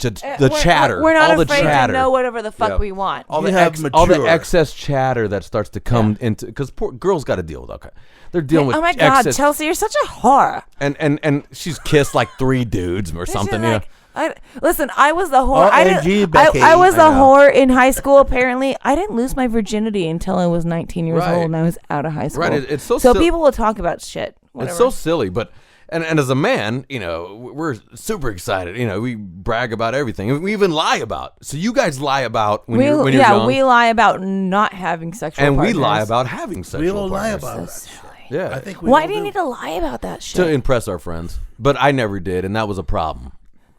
We're chatter. We're not all the afraid chatter. to know whatever the fuck Yeah. we want. all You the have all the mature. excess chatter that starts to come into, because poor girls got to deal with all kind. They're dealing with Oh my god, excess, Chelsea, you're such a whore. and she's kissed like 3 dudes or something. She's Yeah. like, listen, I was the whore. OMG, Becky. I was the I know. whore in high school. Apparently, I didn't lose my virginity until I was 19 years Right. old, and I was out of high school. Right, it's so people will talk about shit. Whatever. It's so silly, but and as a man, we're super excited. We brag about everything, and we even lie about. So you guys lie about when you're young, we lie about not having sexual and partners. we lie about having sexual we all lie partners. about So that. silly. Yeah, I think we Why all do you need to lie about that shit? to impress our friends. But I never did, and that was a problem.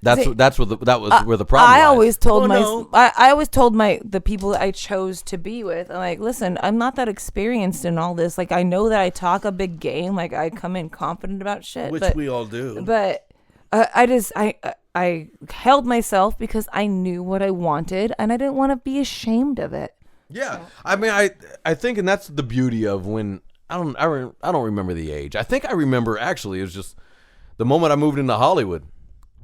That's where the problem. I lies. always told no. I always told the people that I chose to be with. I'm like, listen, I'm not that experienced in all this. Like, I know that I talk a big game. Like, I come in confident about shit, Which we all do. But I held myself because I knew what I wanted, and I didn't want to be ashamed of it. Yeah, I mean, I think, and that's the beauty of when I don't remember the age. I think I remember actually it was just the moment I moved into Hollywood.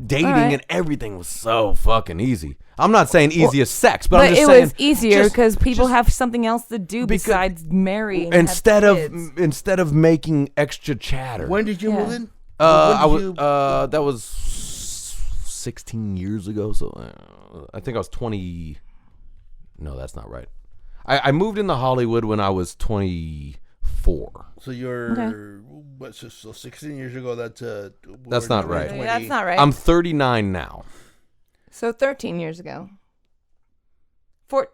Dating and everything was so fucking easy. I'm not saying easy as sex, but I'm just saying it was easier because people have something else to do besides marry and instead have of kids. instead of making extra chatter. When did you move in? That was 16 years ago. So I think I was 20. No, that's not right. I moved into Hollywood when I was 24. So you're so 16 years ago. That's not right. That's not right. I'm 39 now. So 13 years ago.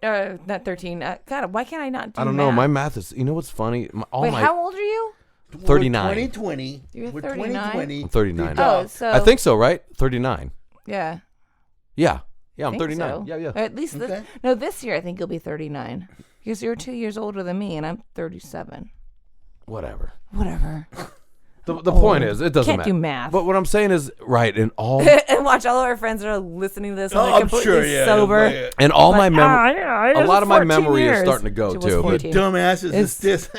Not 13. God, why can't I not do I don't know. My math is. You know what's funny? How old are you? 39. 2020. You're We're 39? 2020. I'm 39. Oh, so I think so, right? 39. yeah. Yeah, I'm think 39. so. Yeah. Or at least this year I think you'll be 39 because you're 2 years older than me and I'm 37. Whatever. The point is, it doesn't Can't matter. do math. But what I'm saying is, right, in all And watch all of our friends that are listening to this and they're I'm completely sure, yeah. sober. Yeah. and all my a a lot of my memory is starting to go She was too. 14. Dumbasses is this.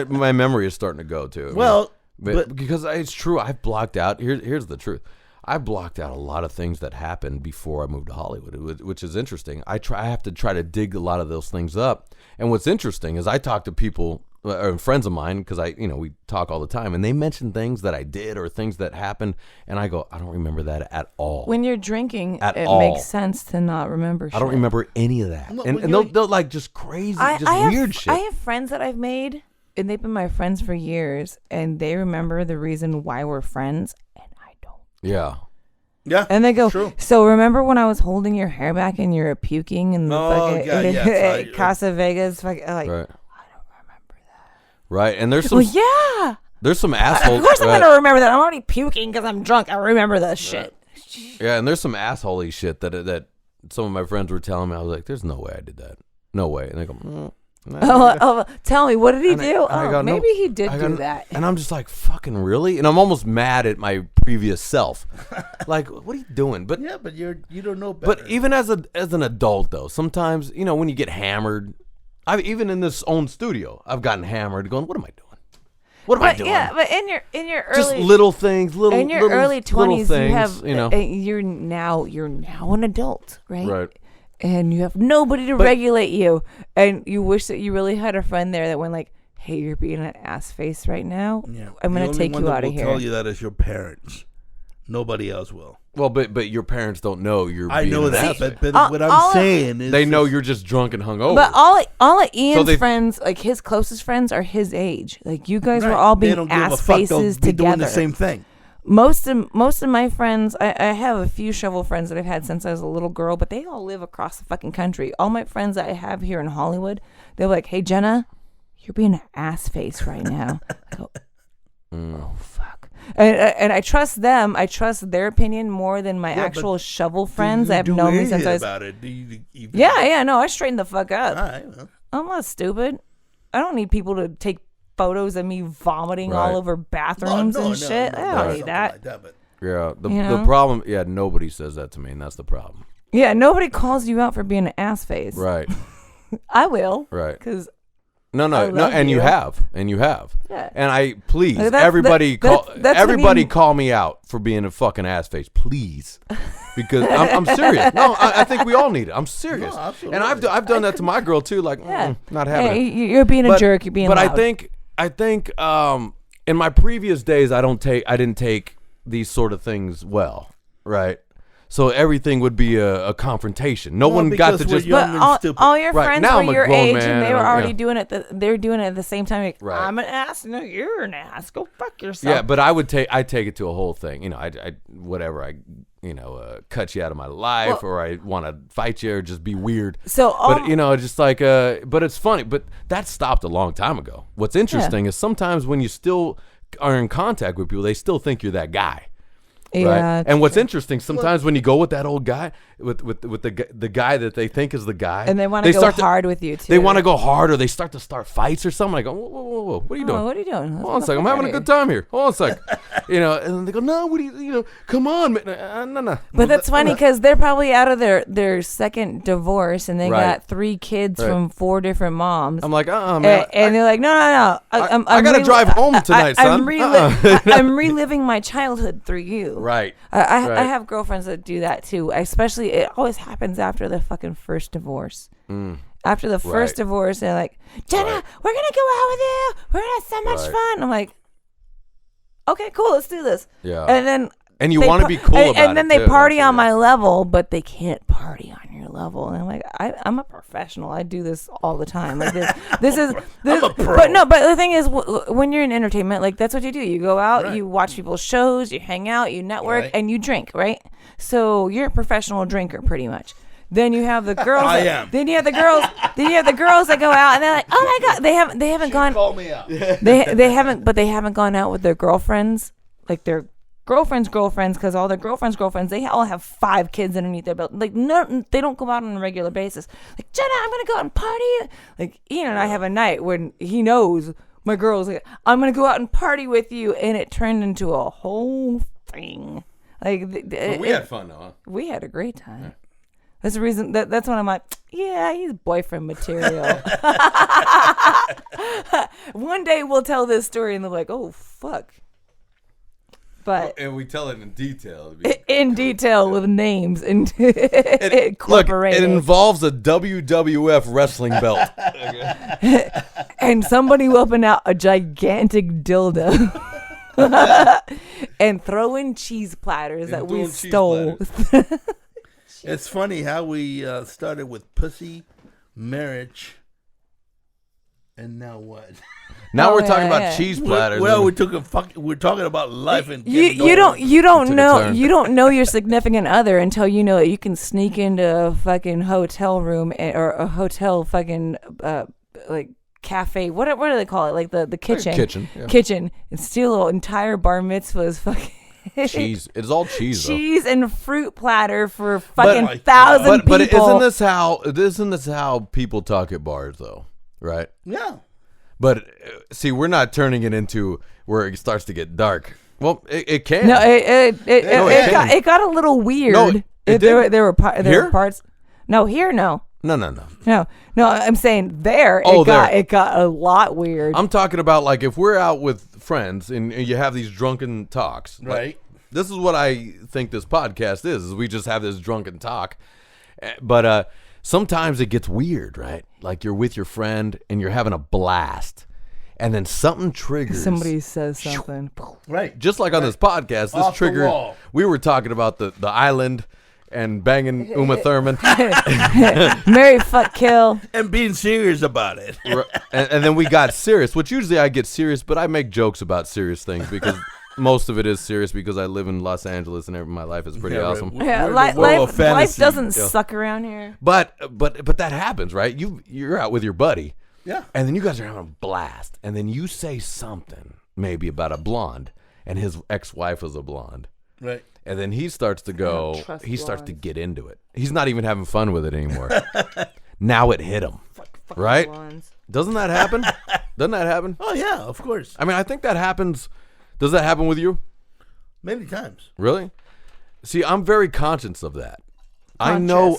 My memory is starting to go too. Well, but because it's true, I've blocked out. Here's the truth. I blocked out a lot of things that happened before I moved to Hollywood, which is interesting. I have to try to dig a lot of those things up. And what's interesting is I talk to people, or friends of mine, because we talk all the time, and they mention things that I did or things that happened, and I go, I don't remember that at all. When you're drinking, it all. makes sense to not remember shit. I don't remember any of that. And they'll like just crazy, weird shit. I have friends that I've made, and they've been my friends for years, and they remember the reason why we're friends, and I don't. Yeah. Yeah. And they go, true. so remember when I was holding your hair back and you were puking in the fucking Casa Vegas? Like, Right. I don't remember that. Right. And there's Well, some yeah. there's some assholes. Of course I'm right. going to remember that. I'm already puking because I'm drunk. I remember that shit. Yeah, and there's some assholey shit that some of my friends were telling me. I was like, "There's no way I did that. No way." And they go, Tell me, what did he do? I go, maybe he did do that. And I'm just like, "Fucking really?" And I'm almost mad at my previous self. Like, what are you doing? But yeah, but you don't know better. But even as an adult though, sometimes when you get hammered, even in this own studio, I've gotten hammered, going, "What am I doing? What am I doing?" Yeah, but in your early just little things, in your early 20s, things, you have you're now an adult, right? Right. And you have nobody to regulate you, and you wish that you really had a friend there that went like, "Hey, you're being an ass face right now. Yeah. I'm gonna take you out of here." The only one that will tell you that is your parents. Nobody else will. Well, but your parents don't know you're. I know that, but what I'm all saying is they know you're just drunk and hungover. But all of Ian's friends, like his closest friends, are his age. Like you guys were all being ass faces together. together. Doing the same thing. Most of my friends, I have a few shovel friends that I've had since I was a little girl, but they all live across the fucking country. All my friends that I have here in Hollywood, they're like, "Hey Jenna, you're being an ass face right now." I go, oh fuck. And I trust them. I trust their opinion more than my actual shovel friends that have known me since I was. About it? No, I straighten the fuck up. All right, well. I'm not stupid. I don't need people to take photos of me vomiting all over bathrooms and shit. I don't need that. Like that, but Yeah, the problem. Yeah, nobody says that to me, and that's the problem. Yeah, nobody calls you out for being an ass face. Right. I will. Right. Because No, and you have. Yeah. And I please Like, everybody that's everybody call me out for being a fucking ass face, please, because I'm serious. No, I think we all need it. I'm serious, No, absolutely. and I've done that to my girl too. Like, not having it. You're being a jerk. You're being. But loud. I think in my previous days I didn't take these sort of things well, right? So everything would be a confrontation. No one got to just. young and stupid. all your Right, friends now were I'm a your grown age, man and they and were I'm- already yeah. doing it. They're doing it at the same time. Like, Right. I'm an ass. No, you're an ass. Go fuck yourself. Yeah, but I take it to a whole thing. I whatever. I cut you out of my life, or I want to fight you, or just be weird. So, but just like but it's funny. But that stopped a long time ago. What's interesting is sometimes when you still are in contact with people, they still think you're that guy. Yeah. Right? And what's interesting, sometimes when you go with that old guy, with the guy that they think is the guy, And they want to go hard with you, too. They want to go hard, or they start fights or something. I go, whoa, what are you doing? What are you doing? Hold on a second, I'm having a good time here. Hold on a second. And then they go, no, what do you come on, man. No. But that's funny because they're probably out of their second divorce, and they got 3 kids from 4 different moms. I'm like, man. And they're like, no. I got to drive home tonight, son. I'm reliving my childhood through you. Right. I have girlfriends that do that too. Especially, it always happens after the fucking first divorce. After the first divorce, they're like, Jenna, we're gonna go out with you. We're gonna have so much fun. I'm like, okay, cool, let's do this. Yeah. And you want to be cool about it. And then they party on my level, but they can't party on your level. And I'm like, I'm a professional. I do this all the time. Like this is I'm a pro. But the thing is, when you're in entertainment, like that's what you do. You go out, you watch people's shows, you hang out, you network, and you drink, right? So you're a professional drinker, pretty much. Then you have the girls. I am. Then you have the girls. that go out and they're like, oh my god, they haven't gone. Call me out. They haven't gone out with their girlfriends, like their girlfriends, because all their girlfriends, they all have 5 kids underneath their belt. Like, no, they don't go out on a regular basis. Like, Jenna, I'm gonna go out and party. Like, Ian and I have a night when he knows my girl's like, I'm gonna go out and party with you, and it turned into a whole thing. Like, we had fun though. Huh? We had a great time. Yeah. That's the reason. That's when I'm like, yeah, he's boyfriend material. One day we'll tell this story, and they're like, oh fuck. But and we tell it in detail. In detail with names and Look, incorporated. it involves a WWF wrestling belt. And somebody whipping out a gigantic dildo. And throwing cheese platters that we stole. It's funny how we started with pussy, marriage, and now what? Now we're talking about cheese platters. Well, we're talking about life and you don't know your significant other until you know that you can sneak into a fucking hotel room or a hotel fucking like cafe. What do they call it? Like the kitchen. Kitchen and steal an entire bar mitzvah's fucking cheese. It's all cheese. Cheese and fruit platter for fucking 1,000 people. But isn't this how people talk at bars though? Right? Yeah. But see, we're not turning it into where it starts to get dark. Well, it can. No, it got a little weird. No, there were parts. No, here, no. No. I'm saying there. It got a lot weird. I'm talking about like if we're out with friends and you have these drunken talks. Right. Like, this is what I think this podcast is we just have this drunken talk. But sometimes it gets weird, right? Like you're with your friend and you're having a blast. And then something triggers. Somebody says something. Right. Just like on this podcast, this triggered. We were talking about the island and banging Uma Thurman. Marry, fuck, kill. And being serious about it. And then we got serious, which usually I get serious, but I make jokes about serious things because most of it is serious because I live in Los Angeles and my life is pretty awesome. Yeah, life doesn't suck around here. But that happens, right? You're out with your buddy. Yeah. And then you guys are having a blast. And then you say something maybe about a blonde and his ex-wife was a blonde. Right. And then he starts to go, starts to get into it. He's not even having fun with it anymore. Now it hit him. Right? Blondes. Doesn't that happen? Doesn't that happen? Oh, yeah, of course. I mean, I think that happens. Does that happen with you? Many times. Really? See, I'm very conscious of that. I know.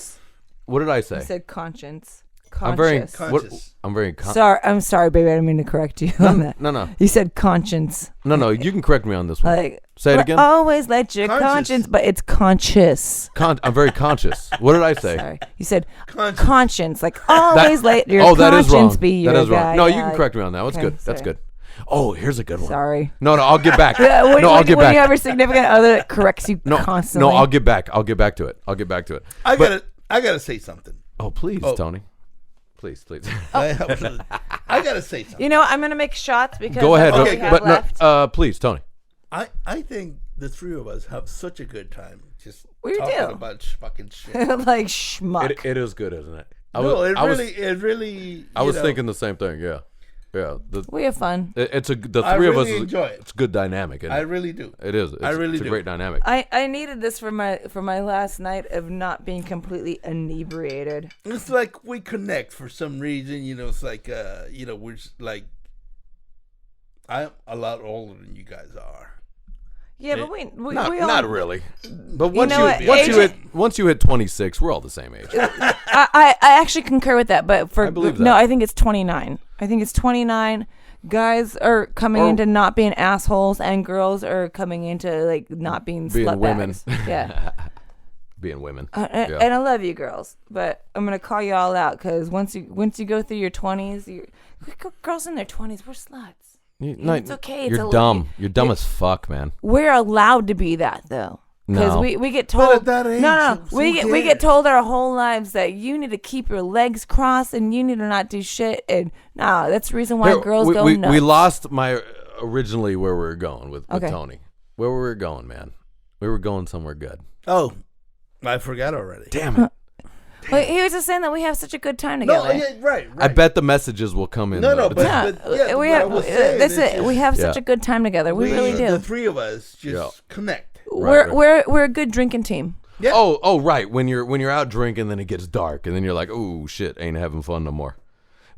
What did I say? I said conscience. I'm very conscious. I'm sorry, baby. I didn't mean to correct you on that. No. You said conscience. No. You can correct me on this one. Like, say it again. Always let your conscience, but it's conscious. I'm very conscious. What did I say? Sorry, you said conscience. Like always let your conscience be your guy. That is wrong. No, you can like, correct me on that. That's good. That's good. Oh, here's a good one. Sorry. No, I'll get back. I'll get back. When you have a significant other that corrects you constantly. No, I'll get back. I'll get back to it. I gotta say something. Oh, please, Tony. Please. I gotta say something. You know, I'm gonna make shots because go ahead. Okay, but left. Please, Tony. I think the three of us have such a good time just we talking do. about fucking shit. Like schmuck. It is good, isn't it? It really. I was thinking the same thing. Yeah. Yeah, we have fun. It's the I three of really us. enjoy it. It's a good dynamic. I really do. It is. I really it's a do. great dynamic. I needed this for my last night of not being completely inebriated. It's like we connect for some reason. It's like we're just like I'm a lot older than you guys are. Yeah, but we not, we all, not really. But once know what? once you hit 26, we're all the same age. I actually concur with that, but I believe that. no, I think it's 29. I think it's 29. Guys are coming into not being assholes, and girls are coming into like not being women. slutbags. Yeah, being women. And I love you, girls, but I'm gonna call you all out because once you go through your 20s, girls in their 20s, we're sluts. It's okay. You're dumb. You're dumb as fuck, man. We're allowed to be that though. Because No. we get told But at that age, no who we get told our whole lives that you need to keep your legs crossed and you need to not do shit, and no, that's the reason why Here, girls go we, nuts. we lost my originally where we were going with Okay. Tony. Where we were going, man. We were going somewhere good. Oh, I forgot already. Damn it. Well, he was just saying that we have such a good time No, together. yeah, right. I bet the messages will come in. No, though. no, but yeah, we what I have was saying that's is it. just- We have such Yeah. a good time together. We really do. The three of us just Yeah. connect. Right. We're a good drinking team. Yeah. Oh, right. When you're out drinking, then it gets dark, and then you're like, oh shit, ain't having fun no more.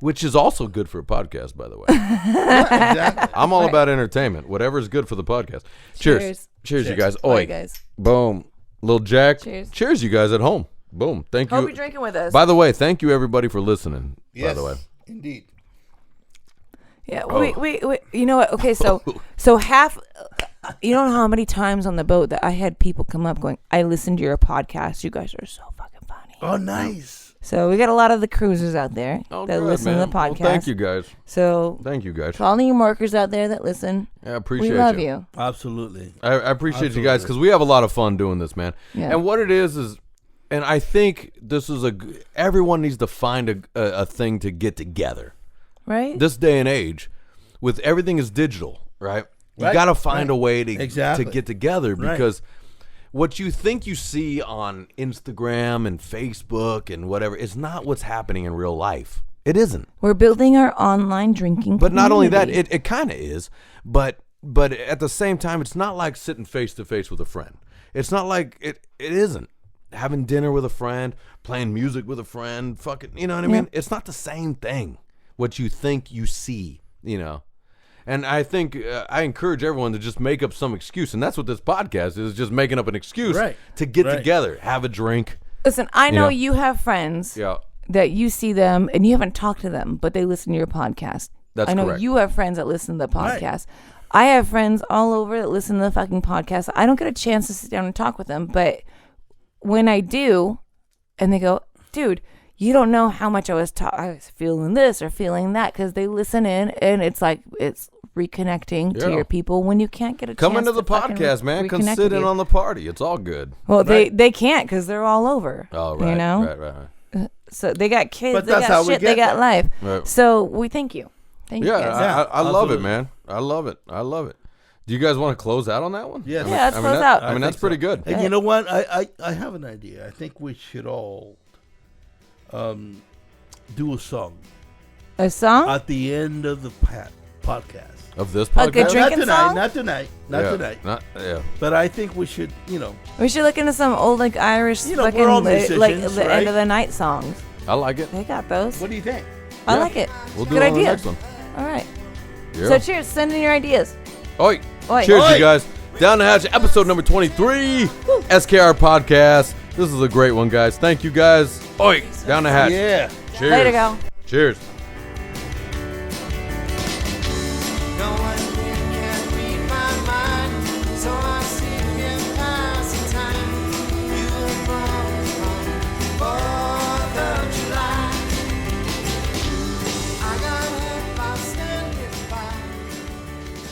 Which is also good for a podcast, by the way. Yeah, exactly. I'm all about entertainment. Whatever's good for the podcast. Cheers, you guys. Bye, Oi, guys. boom, little Jack. Cheers. You guys at home. Boom. Thank Hope you. you're drinking with us. By the way, thank you everybody for listening. Yes, By the way, indeed. Yeah, we you know what? Okay, so half, you don't know how many times on the boat that I had people come up going, I listened to your podcast. You guys are so fucking funny. Oh, nice. So we got a lot of the cruisers out there that good, listen man. to the podcast. Well, thank you guys. So Thank you guys. to all the workers out there that listen, I appreciate we love you. Absolutely. I appreciate you guys because we have a lot of fun doing this, man. Yeah. And what it is, and I think this is everyone needs to find a thing to get together. Right? This day and age, with everything is digital, right? You Right, got to find right. a way to Exactly. get together Right. because what you think you see on Instagram and Facebook and whatever is not what's happening in real life. It isn't. We're building our online drinking But not only that, community. it kind of is. But at the same time, it's not like sitting face to face with a friend. It's not like it isn't. Having dinner with a friend, playing music with a friend, fucking, you know what I mean? It's not the same thing. What you think you see, you know. And I think I encourage everyone to just make up some excuse, and that's what this podcast is, just making up an excuse to get together, have a drink. Listen, I know know. you have friends Yeah, that you see them and you haven't talked to them, but they listen to your podcast. That's I know correct. you have friends that listen to the podcast. I have friends all over that listen to the fucking podcast. I don't get a chance to sit down and talk with them, but when I do, and they go, dude, you don't know how much I was feeling this or feeling that, because they listen in, and it's like it's reconnecting to Yeah. your people when you can't get a come chance into the to fucking podcast, man. Come reconnect sit with in you. on the party. It's all good. Well, they can't because they're all over. Oh, right, you know, right. so they got kids, But they that's got how we shit, they get got there. life. Right. So we thank you. Thank you Yeah, guys. I love it, absolutely. man. I love it. I love it. Do you guys want to close out on that one? Yes. Yeah, let's I mean, close that- out. I mean, that's think pretty so. good. And you know what? I have an idea. I think we should all do a song A song? at the end of the podcast. Of this A good podcast? drinking song? Not tonight. Not tonight. Yeah. But I think we should, We should look into some old like Irish You know, fucking we're all like musicians, the end right? of the night songs. I like it. They got those. what do you think? I Yeah. like it. We'll do Good it on the idea. next one. All right. Yeah. So cheers. Send in your ideas. Oi. Oi. Cheers, Oi. you guys. Down the hatch, episode number 23, Skr Podcast. This is a great one, guys. Thank you, guys. Oi. Down the hatch. Yeah. Cheers. Later, go. Cheers.